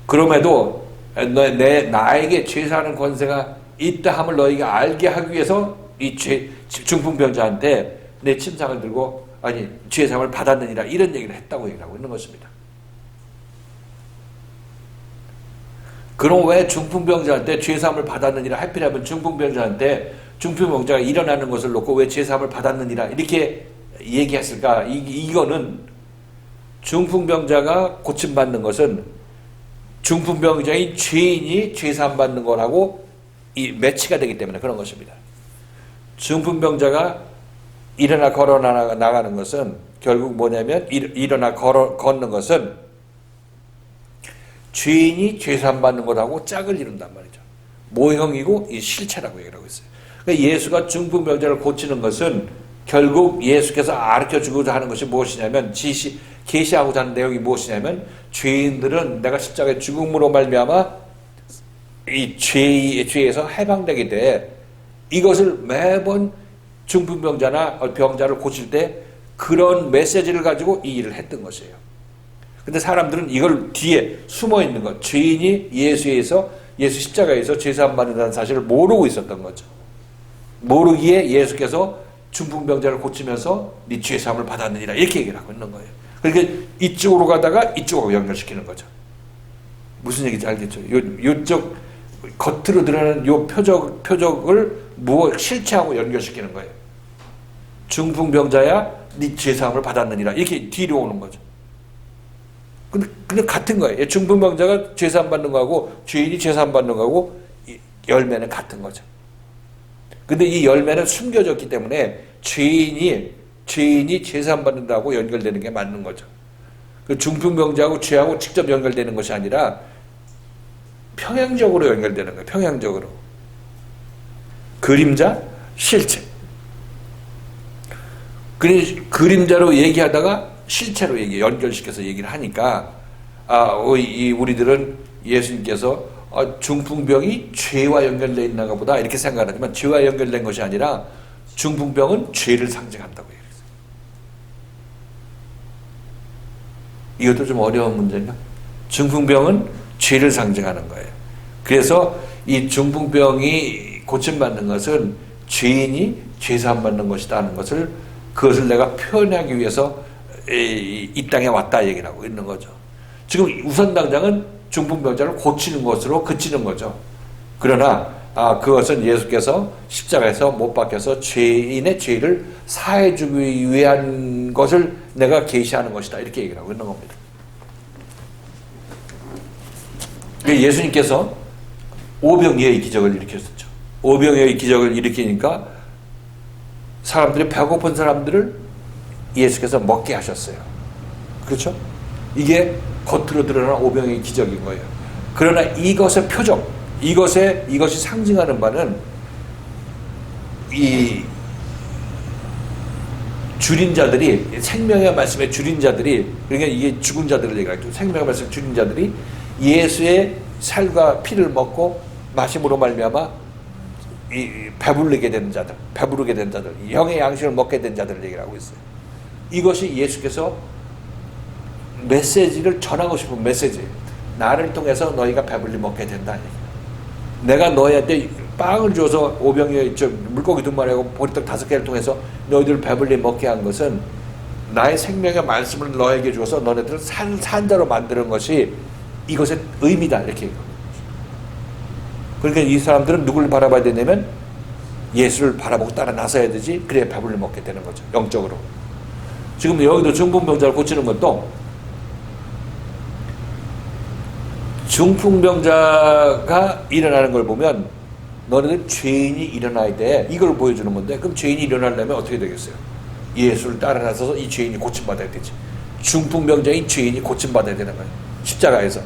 Speaker 1: 그럼에도 나에게 죄사하는 권세가 있다 함을 너희가 알게 하기 위해서 이 중풍병자한테 내 침상을 들고 죄사함을 받았느니라 이런 얘기를 했다고 얘기를 하고 있는 것입니다. 그럼 왜 중풍병자한테 죄사함을 받았느니라, 하필이면 중풍병자가 일어나는 것을 놓고 왜 죄사함을 받았느니라 이렇게 얘기했을까? 이거는 중풍병자가 고침받는 것은 중풍병자인 죄인이 죄사함 받는 거라고 매치가 되기 때문에 그런 것입니다. 중풍병자가 일어나 걸어 나가는 것은 결국 뭐냐면 일어나 걷는 것은 죄인이 죄산 받는 것하고 짝을 이룬단 말이죠. 모형이고 이 실체라고 얘기하고 있어요. 그러니까 예수가 중풍병자를 고치는 것은 결국 예수께서 가르쳐주고자 하는 것이 무엇이냐면 계시하고자 하는 내용이 무엇이냐면 죄인들은 내가 십자가의 죽음으로 말미암아 이 죄에서 해방되게 돼. 이것을 매번 중풍병자나 병자를 고칠 때 그런 메시지를 가지고 이 일을 했던 것이에요. 근데 사람들은 이걸 뒤에 숨어 있는 것, 죄인이 예수 십자가에서 죄사함 받는다는 사실을 모르고 있었던 거죠. 모르기에 예수께서 중풍병자를 고치면서 네 죄사함을 받았느니라 이렇게 얘기를 하고 있는 거예요. 그러니까 이쪽으로 가다가 이쪽하고 연결시키는 거죠. 무슨 얘기인지 알겠죠? 요쪽 겉으로 드러나는 요 표적을 실체하고 연결시키는 거예요. 중풍병자야 네 죄사함을 받았느니라 이렇게 뒤로 오는 거죠. 근데 같은 거예요. 중풍병자가 죄사함 받는 거하고 죄인이 죄사함 받는 거하고 열매는 같은 거죠. 근데 이 열매는 숨겨졌기 때문에 죄인이 죄사함 받는다고 연결되는 게 맞는 거죠. 그 중풍병자하고 죄하고 직접 연결되는 것이 아니라 평행적으로 연결되는 거예요. 평행적으로. 그림자, 실체. 그림자로 얘기하다가 실체로 연결시켜서 얘기를 하니까 우리들은 예수님께서 중풍병이 죄와 연결되어 있나 보다 이렇게 생각하지만 죄와 연결된 것이 아니라 중풍병은 죄를 상징한다고 얘기했어요. 이것도 좀 어려운 문제인가? 중풍병은 죄를 상징하는 거예요. 그래서 이 중풍병이 고침받는 것은 죄인이 죄사함 받는 것이다 하는 것을 그것을 내가 표현하기 위해서 이 땅에 왔다 얘기를 하고 있는 거죠. 지금 우선 당장은 중풍병자를 고치는 것으로 그치는 거죠. 그러나 그것은 예수께서 십자가에서 못 박혀서 죄인의 죄를 사해주기 위한 것을 내가 계시하는 것이다 이렇게 얘기를 하고 있는 겁니다. 예수님께서 오병이어의 기적을 일으켰었죠. 오병이어의 기적을 일으키니까 사람들이 배고픈 사람들을 예수께서 먹게 하셨어요. 그렇죠? 이게 겉으로 드러난 오병이어의 기적인 거예요. 그러나 이것의 표적, 이것이 상징하는 바는 이 줄인 자들이 생명의 말씀의 줄인 자들이 그러니까 이게 죽은 자들을 얘기하죠. 생명의 말씀 줄인 자들이 예수의 살과 피를 먹고 마심으로 말미암아 배부르게 되는 자들, 영의 양식을 먹게 된 자들을 얘기를 하고 있어요. 이것이 예수께서 메시지를 전하고 싶은 메시지. 나를 통해서 너희가 배불리 먹게 된다. 내가 너희한테 빵을 줘서 오병이어 물고기 2마리하고 보리떡 5개를 통해서 너희들을 배불리 먹게 한 것은 나의 생명의 말씀을 너에게 주어서 너네들을 산자로 만드는 것이 이것의 의미다. 이렇게 얘기합니다. 그러니까 이 사람들은 누구를 바라봐야 되냐면 예수를 바라보고 따라 나서야 되지. 그래야 배불리 먹게 되는 거죠. 영적으로. 지금 여기도 중풍병자를 고치는 것도 중풍병자가 일어나는 걸 보면 너네들 죄인이 일어나야 돼. 이걸 보여주는 건데 그럼 죄인이 일어나려면 어떻게 되겠어요? 예수를 따라 나서서 이 죄인이 고침받아야 되지. 중풍병자인 죄인이 고침받아야 되는 거예요. 십자가에서.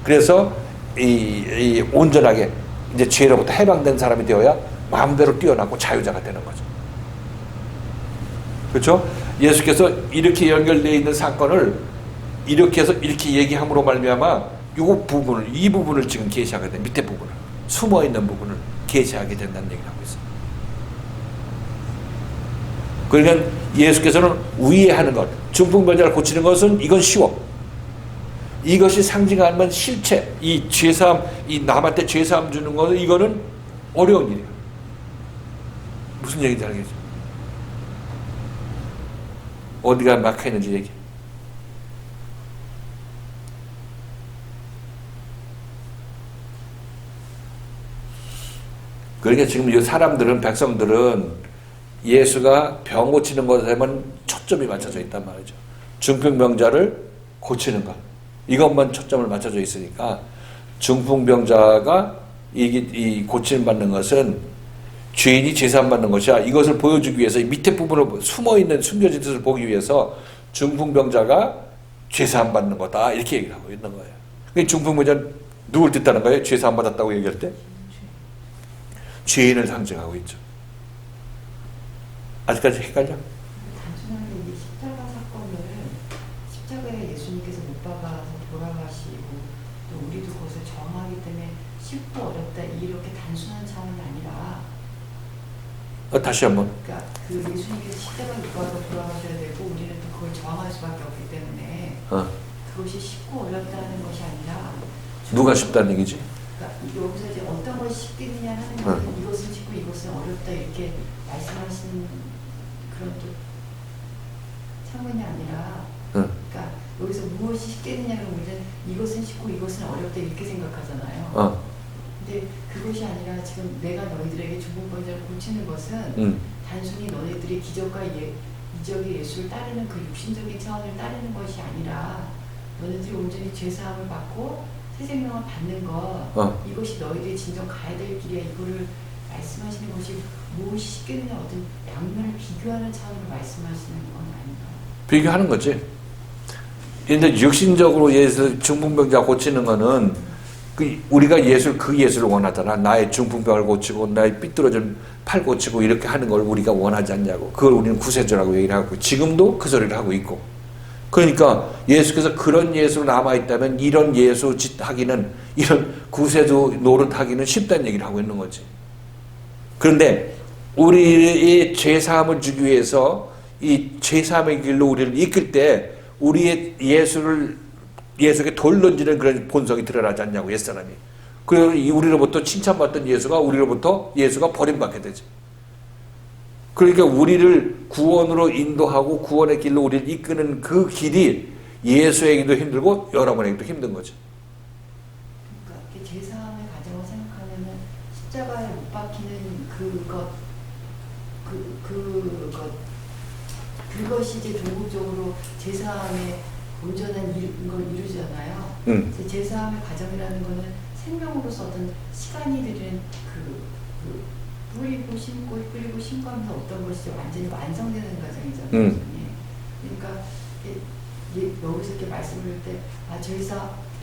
Speaker 1: 그래서 이 온전하게 이제 죄로부터 해방된 사람이 되어야 마음대로 뛰어나고 자유자가 되는 거죠. 그렇죠? 예수께서 이렇게 연결되어 있는 사건을 이렇게 해서 이렇게 얘기함으로 말미암아 이 부분을 지금 계시하게 돼. 밑에 부분을 숨어 있는 부분을 계시하게 된다는 얘기를 하고 있어요. 그러니까 예수께서는 위에 하는 것, 중풍병자를 고치는 것은 이건 쉬워. 이것이 상징하는 실체, 이 죄사함, 이 남한테 죄사함 주는 것은 이거는 어려운 일이에요. 무슨 얘기인지 알겠죠? 어디가 막혀 있는지 얘기. 그러니까 지금 이 사람들은, 백성들은 예수가 병 고치는 것에만 초점이 맞춰져 있단 말이죠. 중풍병자를 고치는 것. 이것만 초점을 맞춰져 있으니까 중풍병자가 이 고침 받는 것은 죄인이 제사 안 받는 것이야. 이것을 보여주기 위해서 이 밑에 부분을 숨어있는 숨겨진 뜻을 보기 위해서 중풍병자가 제사 안 받는 거다. 이렇게 얘기를 하고 있는 거예요. 그러니까 중풍병자는 누굴 뜻하는 거예요? 제사 안 받았다고 얘기할 때? 죄인을 상징하고 있죠. 아직까지 헷갈려?
Speaker 4: 단순하게 이 십자가 사건을 십자가에 예수님께서 못 박아서 돌아가시고 또 우리도 그것을 정하기 때문에 쉽고 어렵다 이렇게 단순한 차원이 아니라
Speaker 1: 다시 한번.
Speaker 4: 그러니까 그 예수님께서 십자가에 못 박아서 돌아가셔야 되고 우리는 또 그걸 정할 수밖에 없기 때문에 그것이 쉽고 어렵다는 것이 아니라
Speaker 1: 누가 쉽다는 얘기지?
Speaker 4: 그러니까 여기서 이제 어떤 걸 쉽겠느냐 하는 것은 이것은 쉽고 이것은 어렵다 이렇게 말씀하시는 그런 또 차원이 아니라 그러니까 여기서 무엇이 쉽겠느냐면 우리는 이것은 쉽고 이것은 어렵다 이렇게 생각하잖아요. 근데 그것이 아니라 지금 내가 너희들에게 중풍병자를 고치는 것은 단순히 너희들이 기적과 이적의 예수를 따르는 그 육신적인 차원을 따르는 것이 아니라 너희들이 온전히 죄사함을 받고 새 생명을 받는 것 이것이 너희들이 진정 가야 될 길이야. 이거를 말씀하시는 것이 무엇이 쉽겠느냐 어떤 양면을 비교하는 차원으로 말씀하시는 건 아닌가.
Speaker 1: 비교하는 거지. 근데 육신적으로 예수 중풍병자 고치는 거는 우리가 그 예수를 원하잖아. 나의 중풍병을 고치고 나의 삐뚤어진 팔 고치고 이렇게 하는 걸 우리가 원하지 않냐고. 그걸 우리는 구세주라고 얘기를 하고 지금도 그 소리를 하고 있고. 그러니까 예수께서 그런 예수로 남아있다면 이런 예수 짓 하기는 이런 구세주 노릇하기는 쉽다는 얘기를 하고 있는 거지. 그런데 우리의 죄사함을 주기 위해서 이 죄사함의 길로 우리를 이끌 때 우리의 예수에게 돌 던지는 그런 본성이 드러나지 않냐고 옛사람이. 그래서 우리로부터 칭찬받던 예수가 버림받게 되지. 그러니까 우리를 구원으로 인도하고 구원의 길로 우리를 이끄는 그 길이 예수에게도 힘들고 여러분에게도 힘든 거죠.
Speaker 4: 그러니까 제사함의 과정을 생각하면은 십자가에 못 박히는 그것이 이제 궁극적으로 제사함의 온전한 걸 이루잖아요. 제사함의 과정이라는 거는 생명으로서 어떤 시간이 들이는 뿌리고 심고하면서 어떤 것이 완전히 완성되는 과정이잖아요. 그러니까 여기서 이렇게 말씀을 할 때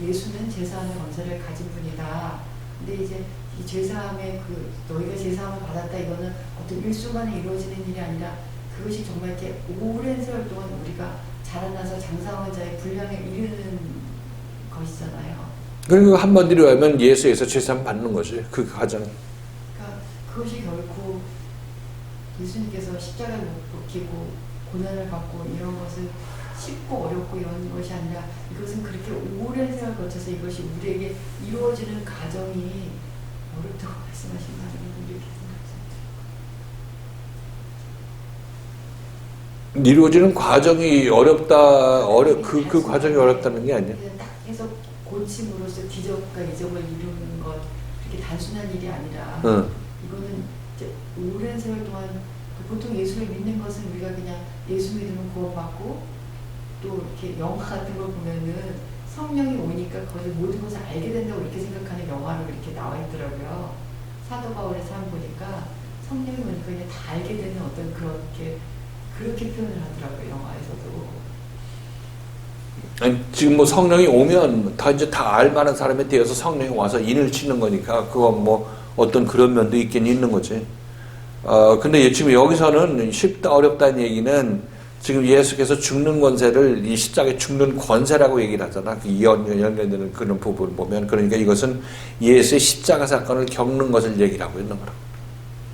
Speaker 4: 예수는 제사함의 권세를 가진 분이다. 근데 이제 이 제사함의 너희가 제사함을 받았다 이거는 어떤 일순간에 이루어지는 일이 아니라 그것이 정말 이렇게 오랜 세월 동안 우리가 자라나서 장사하는 자의 분량에 이르는 것이잖아요.
Speaker 1: 그리고 한 번 이루어야면 예수에서 제사함 받는 거지. 그 과정.
Speaker 4: 그러니까 그것이 결코 예수님께서 십자가에 못 박히고 고난을 받고 이런 것을 쉽고 어렵고 이런 것이 아니라 이것은 그렇게 오랜 세월 거쳐서 이것이 우리에게 이루어지는 과정이 어렵다고 말씀하신다는 걸 이렇게 생각합니다.
Speaker 1: 이루어지는 과정이 어렵다, 그 과정이 어렵다는 게 아니야.
Speaker 4: 딱 해서 고침으로써 기적과 이적을 이루는 것, 그렇게 단순한 일이 아니라, 이거는 이제 오랜 세월 동안, 보통 예수를 믿는 것은 우리가 그냥 예수 믿으면 구원받고, 또 이렇게 영화 같은 걸 보면은 성령이 오니까 거기서 모든 것을 알게 된다고 이렇게 생각하는 영화로 이렇게 나와 있더라고요. 사도 바울의 삶 보니까 성령이 오니까 그냥 다 알게 되는 어떤 그렇게 표현을 하더라고요, 영화에서도.
Speaker 1: 아니, 지금 뭐 성령이 오면 이제 다 알만한 사람이 되어서 성령이 와서 인을 치는 거니까 그건 뭐 어떤 그런 면도 있긴 있는 거지. 근데 지금 여기서는 쉽다 어렵다는 얘기는 지금 예수께서 죽는 권세를 이 십자가에 죽는 권세라고 얘기를 하잖아. 그 연결되는 그런 부분을 보면. 그러니까 이것은 예수의 십자가 사건을 겪는 것을 얘기를 하고 있는 거라고.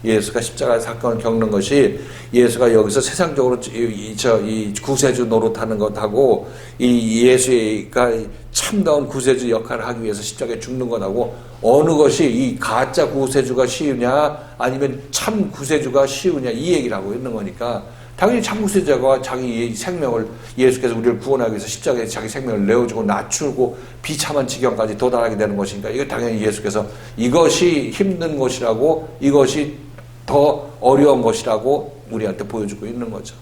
Speaker 1: 예수가 십자가 사건을 겪는 것이 예수가 여기서 세상적으로 이 구세주 노릇하는 것하고 이 예수가 참다운 구세주 역할을 하기 위해서 십자가에 죽는 것하고 어느 것이 이 가짜 구세주가 쉬우냐 아니면 참 구세주가 쉬우냐 이 얘기를 하고 있는 거니까 당연히 참 구세주가 자기 생명을 예수께서 우리를 구원하기 위해서 십자가에 자기 생명을 내어주고 낮추고 비참한 지경까지 도달하게 되는 것이니까 이거 당연히 예수께서 이것이 힘든 것이라고 이것이 더 어려운 것이라고 우리한테 보여주고 있는 거죠.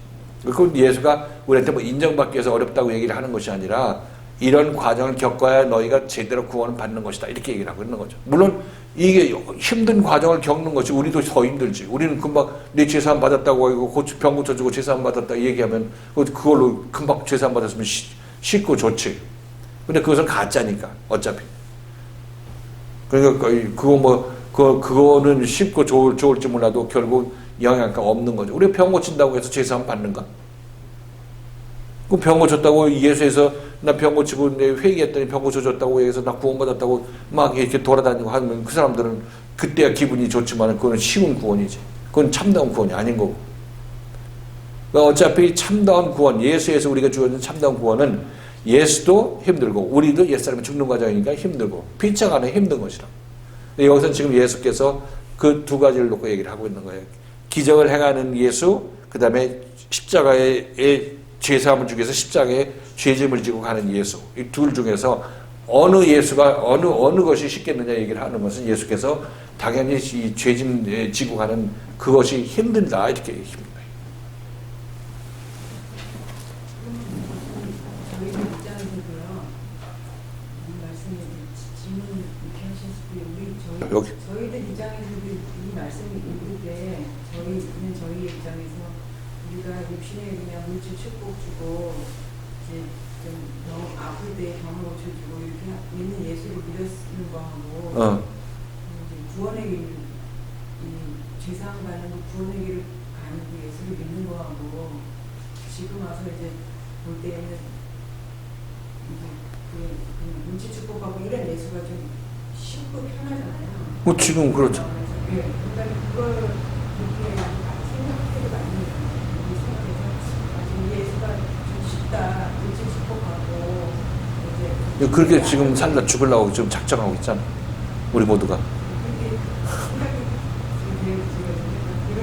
Speaker 1: 그건 예수가 우리한테 뭐 인정받기 위해서 어렵다고 얘기를 하는 것이 아니라 이런 과정을 겪어야 너희가 제대로 구원을 받는 것이다. 이렇게 얘기를 하고 있는 거죠. 물론 이게 힘든 과정을 겪는 것이 우리도 더 힘들지. 우리는 금방 내 죄사함 받았다고 하고 병 고쳐주고 죄사함 받았다 얘기하면 그걸로 금방 죄사함 받았으면 쉽고 좋지. 근데 그것은 가짜니까 어차피. 그러니까 그거는 쉽고 좋을지 몰라도 결국 영향가 없는 거죠. 우리가 병 고친다고 해서 죄사함 받는가? 그 병 고쳤다고 예수에서 나 병 고치고 내 회개했더니 병 고쳐줬다고 해서 나 구원받았다고 막 이렇게 돌아다니고 하면 그 사람들은 그때야 기분이 좋지만 그건 쉬운 구원이지. 그건 참다운 구원이 아닌 거고. 그러니까 어차피 참다운 구원, 예수에서 우리가 주어진 참다운 구원은 예수도 힘들고 우리도 옛사람이 죽는 과정이니까 힘들고 피차가는 힘든 것이라. 여기서 지금 예수께서 그 두 가지를 놓고 얘기를 하고 있는 거예요. 기적을 행하는 예수, 그 다음에 십자가의 죄사함을 주기 위해서 십자가에 죄짐을 지고 가는 예수. 이 둘 중에서 어느 예수가 어느 것이 쉽겠느냐 얘기를 하는 것은 예수께서 당연히 이 죄짐 지고 가는 그것이 힘들다 이렇게 얘기합니다.
Speaker 3: 저희 입장에서도요. 이 말씀에 질문 이렇게 하셨을 때
Speaker 1: 여기.
Speaker 3: 저희들 입장에서도 이 말씀이 읽을 때 저희 입장에서 우리가 육신에 그냥 물질 축복 주고 이제 좀 너무 아플 때 병을 고쳐주고 이렇게 있는 예수를 믿었는 거하고 이제 구원의 길, 이 죄사함 가는 구원의 길을 가는 그 예수를 믿는 거하고 지금 와서 이제 볼 때는 이제 그 물질 축복하고 이런 예수가 좀 쉽고 편하잖아요.
Speaker 1: 뭐 지금 그렇죠.
Speaker 3: 네, 그러니까 그걸 그렇게 생각해도 맞는 우리 생각에서 예수가 좀 쉽다, 물질 축복하고 이제
Speaker 1: 그렇게 지금 살다 죽으려고 지금 작정하고 있잖아. 우리 모두가.
Speaker 3: 그렇게 생각이 이런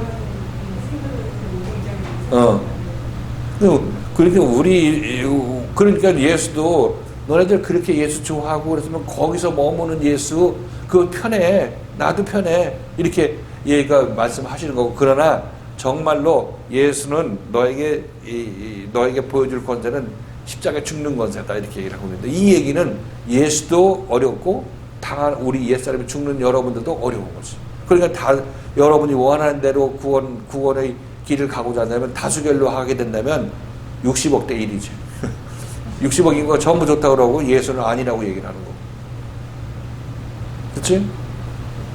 Speaker 3: 생각을 우리 입장에서
Speaker 1: 그러니까 예수도 너네들 그렇게 예수 좋아하고 그랬으면 거기서 머무는 예수 그거 편해. 나도 편해. 이렇게 얘가 말씀하시는 거고. 그러나 정말로 예수는 너에게 보여줄 권세는 십자가에 죽는 권세다. 이렇게 얘기를 하고 있는데 이 얘기는 예수도 어렵고 당한 우리 옛사람이 죽는 여러분들도 어려운 거지. 그러니까 다 여러분이 원하는 대로 구원의 길을 가고자 한다면 다수결로 하게 된다면 60억 대 1이지. 60억인 거 전부 좋다고 그러고 예수는 아니라고 얘기를 하는 거고. 그렇지?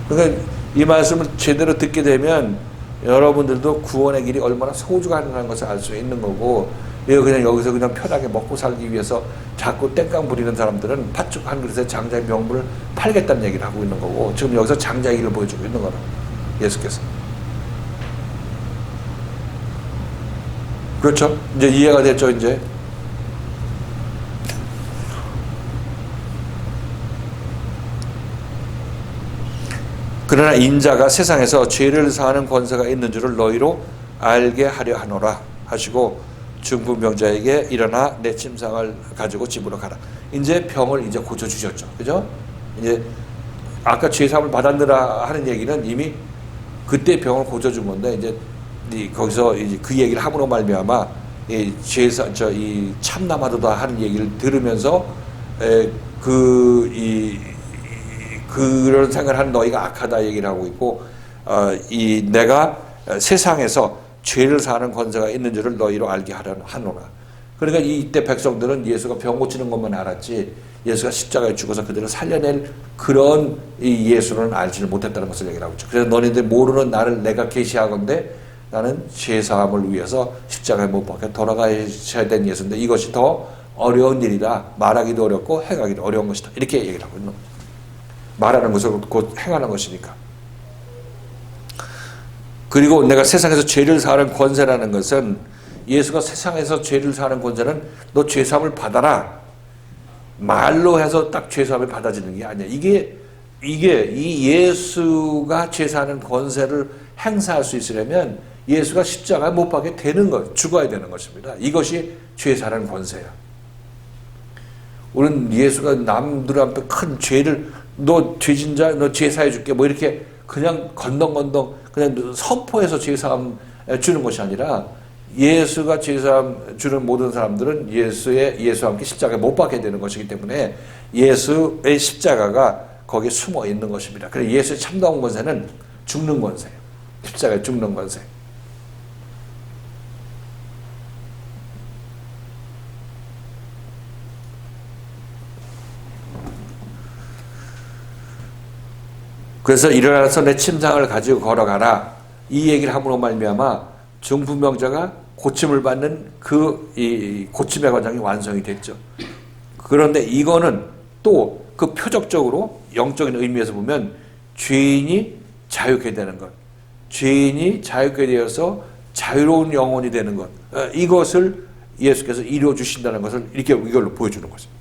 Speaker 1: 그러니까 이 말씀을 제대로 듣게 되면 여러분들도 구원의 길이 얼마나 소중하다는 것을 알 수 있는 거고 그냥 여기서 그냥 편하게 먹고 살기 위해서 자꾸 땡깡 부리는 사람들은 팥죽 한 그릇에 장자의 명분을 팔겠다는 얘기를 하고 있는 거고 지금 여기서 장자의 길을 보여주고 있는 거라 예수께서. 그렇죠? 이제 이해가 됐죠 이제? 그러나 인자가 세상에서 죄를 사하는 권세가 있는 줄을 너희로 알게 하려 하노라 하시고 중풍병자에게 일어나 내 침상을 가지고 집으로 가라. 이제 병을 이제 고쳐 주셨죠. 그죠? 이제 아까 죄사함을 받았느라 하는 얘기는 이미 그때 병을 고쳐 준 건데 이제 거기서 이제 그 얘기를 함으로 말미암아 이 참남하도다 하는 얘기를 들으면서 그런 생각을 하는 너희가 악하다 얘기를 하고 있고 내가 세상에서 죄를 사는 권세가 있는 줄을 너희로 알게 하노라. 그러니까 이때 백성들은 예수가 병 고치는 것만 알았지 예수가 십자가에 죽어서 그들을 살려낼 그런 이 예수는 알지를 못했다는 것을 얘기를 하고 있죠. 그래서 너희들 모르는 나를 내가 계시하건대 나는 죄사함을 위해서 십자가에 못 박혀 돌아가셔야 된 예수인데 이것이 더 어려운 일이다. 말하기도 어렵고 행하기도 어려운 것이다. 이렇게 얘기를 하고 있는 거죠. 말하는 것은 곧 행하는 것이니까. 그리고 내가 세상에서 죄를 사하는 권세라는 것은 예수가 세상에서 죄를 사하는 권세는 너 죄사함을 받아라. 말로 해서 딱 죄사함을 받아지는 게 아니야. 이게 이 예수가 죄사하는 권세를 행사할 수 있으려면 예수가 십자가에 못 박게 되는 것, 죽어야 되는 것입니다. 이것이 죄사하는 권세야. 우리는 예수가 남들한테 큰 죄를 너 죄진자 너 죄사해 줄게 뭐 이렇게 그냥 건덩건덩 그냥 선포해서 죄사함 주는 것이 아니라 예수가 죄사함 주는 모든 사람들은 예수와 함께 십자가에 못 박게 되는 것이기 때문에 예수의 십자가가 거기에 숨어 있는 것입니다. 그래서 예수의 참다운 권세는 죽는 권세예요. 십자가에 죽는 권세. 그래서 일어나서 내 침상을 가지고 걸어가라. 이 얘기를 함으로 말미암아 중풍병자가 고침을 받는 이 고침의 과정이 완성이 됐죠. 그런데 이거는 또 그 표적적으로 영적인 의미에서 보면 죄인이 자유케 되는 것, 죄인이 자유케 되어서 자유로운 영혼이 되는 것, 이것을 예수께서 이루어 주신다는 것을 이걸로 보여주는 것입니다.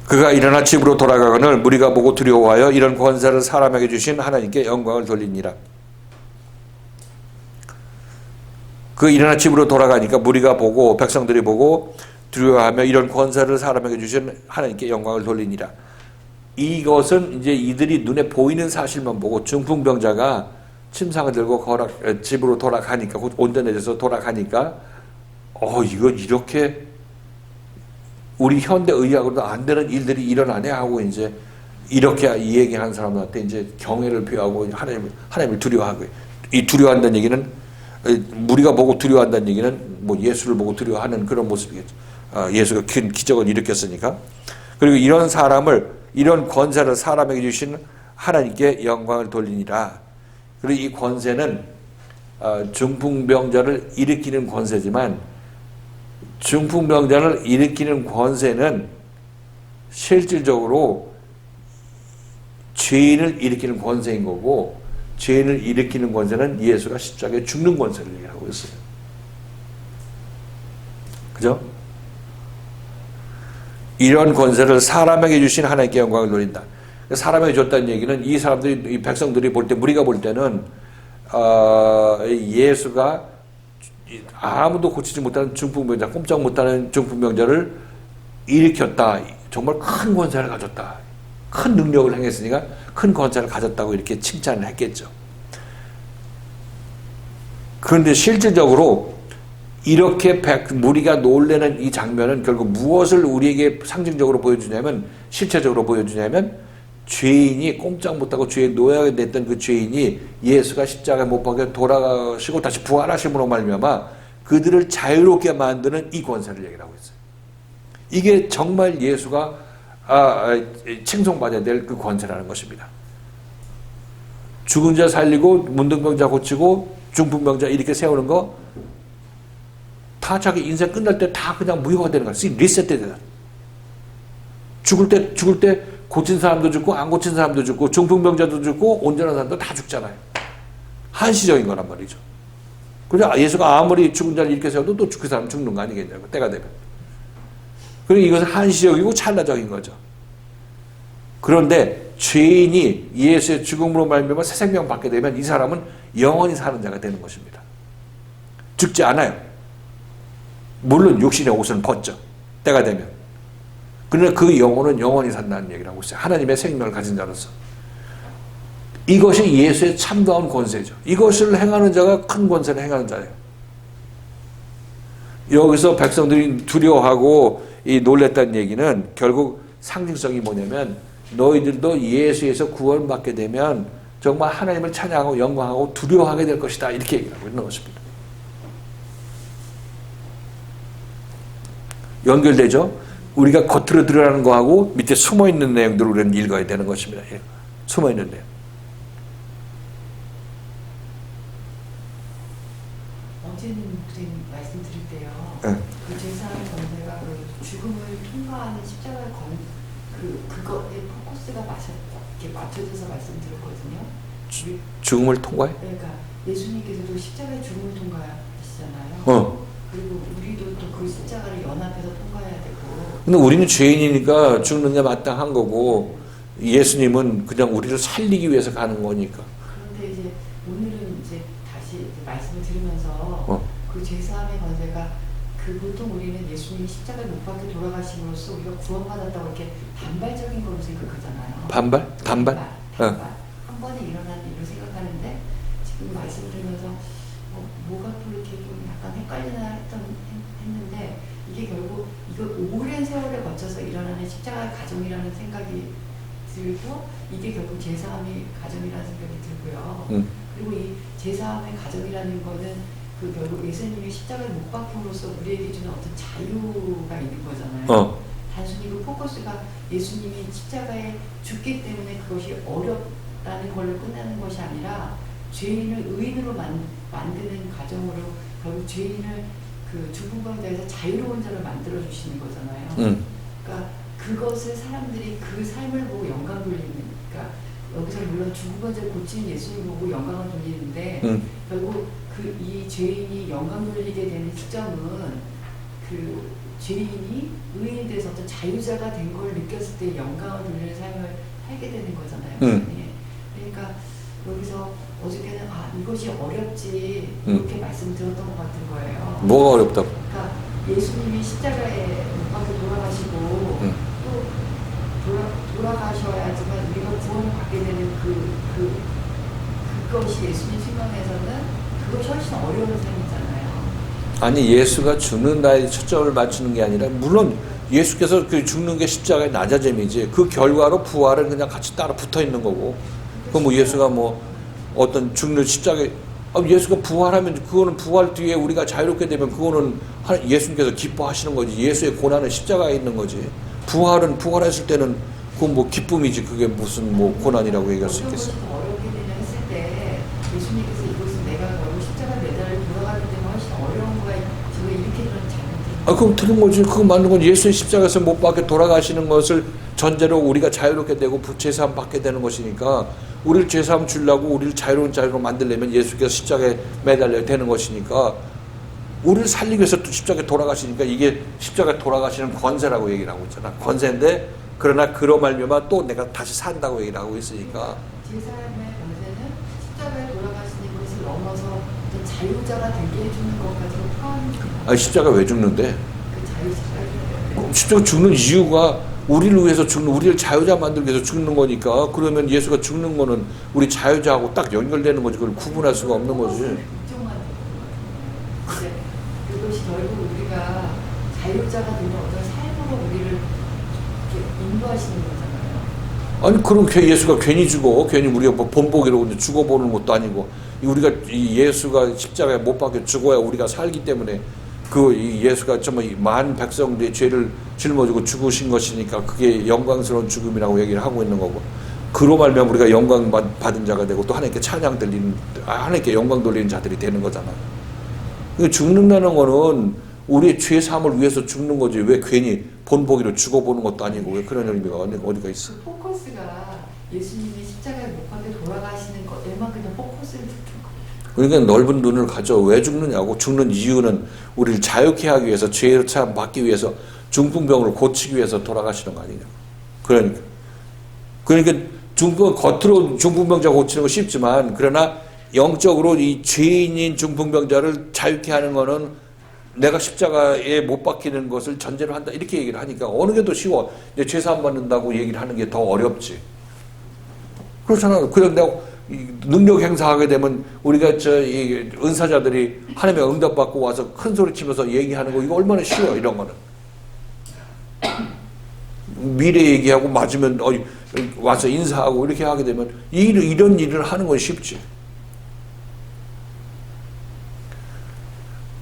Speaker 1: 그가 일어나 집으로 돌아가거늘 무리가 보고 두려워하여 이런 권세를 사람에게 주신 하나님께 영광을 돌리니라. 그 일어나 집으로 돌아가니까 무리가 보고 백성들이 보고 두려워하며 이런 권세를 사람에게 주신 하나님께 영광을 돌리니라. 이것은 이제 이들이 눈에 보이는 사실만 보고 중풍병자가 침상을 들고 집으로 돌아가니까, 온전해져서 돌아가니까 이거 이렇게 우리 현대 의학으로도 안 되는 일들이 일어나네 하고 이제 이렇게 이 얘기하는 사람한테 이제 경외를 표하고 하나님을 두려워하고, 이 두려워한다는 얘기는 무리가 보고 두려워한다는 얘기는 뭐 예수를 보고 두려워하는 그런 모습이겠죠. 예수가 큰 기적을 일으켰으니까. 그리고 이런 권세를 사람에게 주신 하나님께 영광을 돌리니라. 그리고 이 권세는 중풍병자를 일으키는 권세지만, 중풍병자를 일으키는 권세는 실질적으로 죄인을 일으키는 권세인 거고, 죄인을 일으키는 권세는 예수가 십자가에 죽는 권세를 얘기하고 있어요. 그죠? 이런 권세를 사람에게 주신 하나님께 영광을 돌린다. 사람에게 줬다는 얘기는 이 사람들이, 이 백성들이 볼 때, 무리가 볼 때는 예수가 아무도 고치지 못하는 중풍병자, 꼼짝 못하는 중풍병자를 일으켰다. 정말 큰 권세를 가졌다. 큰 능력을 행했으니까 큰 권세를 가졌다고 이렇게 칭찬을 했겠죠. 그런데 실질적으로 이렇게 무리가 놀라는 이 장면은 결국 무엇을 우리에게 상징적으로 보여주냐면, 실체적으로 보여주냐면, 죄인이 꼼짝 못하고 죄에 노예가 됐던 그 죄인이 예수가 십자가에 못 박혀 돌아가시고 다시 부활하심으로 말미암아 그들을 자유롭게 만드는 이 권세를 얘기를 하고 있어요. 이게 정말 예수가 칭송받아야 될 그 권세라는 것입니다. 죽은 자 살리고 문둥병자 고치고 중풍병자 이렇게 세우는 거 다 자기 인생 끝날 때 다 그냥 무효가 되는 거야. 리셋되잖아. 죽을 때 고친 사람도 죽고 안 고친 사람도 죽고 중풍병자도 죽고 온전한 사람도 다 죽잖아요. 한시적인 거란 말이죠. 그래서 예수가 아무리 죽은 자를 일으켜 세워도 또 그 사람 죽는 거 아니겠냐고, 때가 되면. 그러니까 이것은 한시적이고 찰나적인 거죠. 그런데 죄인이 예수의 죽음으로 말미암아 새 생명 받게 되면 이 사람은 영원히 사는 자가 되는 것입니다. 죽지 않아요. 물론 육신의 옷은 벗죠. 때가 되면. 그러나 그 영혼은 영원히 산다는 얘기를 하고 있어요. 하나님의 생명을 가진 자로서. 이것이 예수의 참다운 권세죠. 이것을 행하는 자가 큰 권세를 행하는 자예요. 여기서 백성들이 두려워하고 놀랬다는 얘기는 결국 상징성이 뭐냐면, 너희들도 예수에서 구원받게 되면 정말 하나님을 찬양하고 영광하고 두려워하게 될 것이다. 이렇게 얘기를 하고 있는 것입니다. 연결되죠? 우리가 겉으로 드러나는 거하고 밑에 숨어있는 내용들을 우리는 읽어야 되는 것입니다. 숨어있는 내용.
Speaker 4: 어제는 목사님 말씀드릴 때요.
Speaker 1: 네.
Speaker 4: 그 제사함의 권세가 그 죽음을 통과하는 십자가를 그거에 포커스가 이렇게 맞춰져서 말씀드렸거든요.
Speaker 1: 죽음을 통과해?
Speaker 4: 그러니까 예수님께서도 십자가의 죽음을 통과하시잖아요. 그리고 우리도 또 그 십자가를 연합해서 통과해야 되고.
Speaker 1: 근데 우리는 죄인이니까 죽는 게 마땅한 거고, 예수님은 그냥 우리를 살리기 위해서 가는 거니까.
Speaker 4: 그런데 이제 오늘은 이제 다시 말씀을 들으면서 그 제사함의 권세가 보통 우리는 예수님이 십자가에 못 박혀 돌아가심으로써 우리가 구원받았다고 이렇게 반발적인 걸로 생각하잖아요.
Speaker 1: 반발?
Speaker 4: 한 번에 일어난 일로 생각하는데 지금 말씀 들으면서 뭐가 또 이렇게 좀 약간 헷갈리나 했는데 이게 결국 이거 오랜 세월에 거쳐서 일어나는 십자가의 가정이라는 생각이 들고 이게 결국 제사함의 가정이라는 생각이 들고요. 그리고 이 제사함의 가정이라는 거는 그 결국 예수님이 십자가에 못 박힘으로써 우리에게 주는 어떤 자유가 있는 거잖아요. 단순히 그 포커스가 예수님이 십자가에 죽기 때문에 그것이 어렵다는 걸로 끝나는 것이 아니라 죄인을 의인으로 만드는 과정으로 결국 죄인을 그 중풍병자에서 자유로운 자를 만들어 주시는 거잖아요. 그러니까 그것을 사람들이 그 삶을 보고 영광 돌리는, 그러니까 여기서 물론 중풍병자를 고치는 예수님 보고 영광을 돌리는데 결국 그 이 죄인이 영광 돌리게 되는 시점은 그 죄인이 의인이 돼서 어떤 자유자가 된 걸 느꼈을 때 영광을 돌리는 삶을 살게 되는 거잖아요. 그러니까 여기서 어저께는 이것이 어렵지 이렇게 말씀 들었던 것 같은 거예요.
Speaker 1: 뭐가 어렵다고?
Speaker 4: 그러니까 예수님이 십자가에 못 박혀 돌아가시고 또 돌아가셔야지만 우리가 구원을 받게 되는 그것이 예수님 측면에서는 그것이 훨씬 어려운 삶이잖아요.
Speaker 1: 아니 예수가 죽는 날에 초점을 맞추는 게 아니라 물론 예수께서 그 죽는 게 십자가의 낮아짐이지 그 결과로 부활은 그냥 같이 따라 붙어 있는 거고 그 뭐 예수가 뭐 어떤 죽는 십자가에 예수가 부활하면 그거는 부활 뒤에 우리가 자유롭게 되면 그거는 예수님께서 기뻐하시는 거지. 예수의 고난은 십자가에 있는 거지. 부활은 부활했을 때는 그건 뭐 기쁨이지 그게 무슨 뭐 고난이라고 얘기할 수 있겠어.
Speaker 4: 어렵게 되냐 했을 때 예수님께서 이것은 내가 결국 십자가 매달려 돌아가기 때문에 훨씬 어려운 거야. 지금 이렇게 좀 잘못
Speaker 1: 그럼 틀린 거지. 그거 맞는 건 예수의 십자가에서 못 박혀 돌아가시는 것을 전제로 우리가 자유롭게 되고 죄사함 받게 되는 것이니까 우리를 죄사함 주려고 우리를 자유로운 자유로 만들려면 예수께서 십자가에 매달려야 되는 것이니까 우리를 살리기 위해서 또 십자가에 돌아가시니까 이게 십자가에 돌아가시는 권세라고 얘기를 하고 있잖아. 권세인데 그러나 그로 말미암아 또 내가 다시 산다고 얘기를 하고 있으니까
Speaker 4: 제사함의 권세는 십자가에 돌아가시는 것을 넘어서 어떤 자유자가 되게 해주는 것까지 포함.
Speaker 1: 십자가 왜 죽는데?
Speaker 4: 그 자유자가
Speaker 1: 십자가 죽는 이유가 우리를 위해서 죽는, 우리를 자유자 만들기 위해서 죽는 거니까 그러면 예수가 죽는 거는 우리 자유자하고 딱 연결되는 거지. 그걸 구분할 수가 없는 거지.
Speaker 4: 그것이 결국 우리가 자유자가 되는 어떤 삶으로 우리를 이렇게 인도하시는 거잖아요.
Speaker 1: 아니 그렇게 예수가 괜히 죽어. 괜히 우리가 뭐 본보기로 죽어보는 것도 아니고 우리가 이 예수가 십자가에 못 박혀 죽어야 우리가 살기 때문에 그 이 예수가 정말 만 백성들의 죄를 짊어지고 죽으신 것이니까 그게 영광스러운 죽음이라고 얘기를 하고 있는 거고 그로 말미암아 우리가 영광 받은 자가 되고 또 하나님께 찬양 들리는 하나님께 영광 돌리는 자들이 되는 거잖아. 죽는다는 거는 우리의 죄 사함을 위해서 죽는 거지 왜 괜히 본보기로 죽어보는 것도 아니고 왜 그런 의미가 어디가 있어?
Speaker 4: 그 포커스가 예수님이 십자가에 못 박혀 돌아가시는 것에만 그냥 포커스를 두는 거예요.
Speaker 1: 그러니까 넓은 눈을 가져. 왜 죽느냐고. 죽는 이유는 우리를 자유케 하기 위해서 죄를 참 받기 위해서 중풍병을 고치기 위해서 돌아가시는 거 아니냐. 그러니까 겉으로 중풍병자 고치는 거 쉽지만 그러나 영적으로 이 죄인인 중풍병자를 자유케 하는 거는 내가 십자가에 못 박히는 것을 전제로 한다 이렇게 얘기를 하니까 어느 게 더 쉬워. 죄사함 받는다고 얘기를 하는 게 더 어렵지. 그렇잖아. 그냥 내가 능력 행사하게 되면 우리가 이 은사자들이 하나님의 응답받고 와서 큰 소리 치면서 얘기하는 거 이거 얼마나 쉬워 이런 거는. 미래 얘기하고 맞으면 와서 인사하고 이렇게 하게 되면 이런 일을 하는 건 쉽지.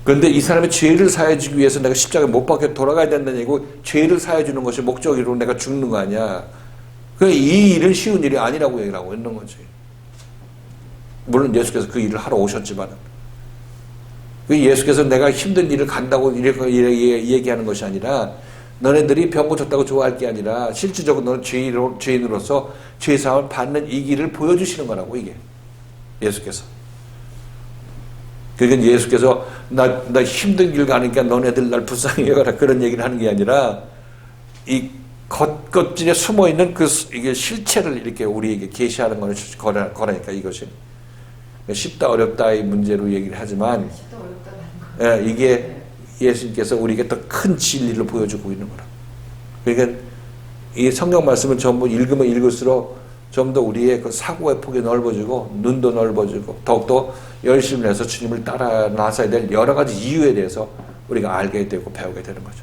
Speaker 1: 그런데 이 사람의 죄를 사해주기 위해서 내가 십자가에 못 박혀 돌아가야 된다는 얘기고 죄를 사해주는 것이 목적으로 내가 죽는 거 아니야. 이 일은 쉬운 일이 아니라고 얘기를 하고 있는 거지. 물론 예수께서 그 일을 하러 오셨지만 예수께서 내가 힘든 일을 간다고 이렇게 얘기하는 것이 아니라 너네들이 병 고쳤다고 좋아할 게 아니라 실질적으로 너는 죄인으로서 죄사함을 받는 이 길을 보여주시는 거라고 이게 예수께서. 그러니까 예수께서 나 힘든 길 가니까 너네들 날 불쌍히 여겨라 그런 얘기를 하는 게 아니라 이 겉껍질에 숨어있는 이게 실체를 이렇게 우리에게 계시하는 거라니까 이것이. 쉽다 어렵다의 문제로 얘기를 하지만
Speaker 4: 쉽다 어렵다는 거.
Speaker 1: 이게 예수님께서 우리에게 더 큰 진리를 보여주고 있는 거라. 그러니까 이 성경 말씀을 전부 읽으면 읽을수록 좀 더 우리의 그 사고의 폭이 넓어지고 눈도 넓어지고 더욱더 열심히 해서 주님을 따라 나서야 될 여러 가지 이유에 대해서 우리가 알게 되고 배우게 되는 거죠.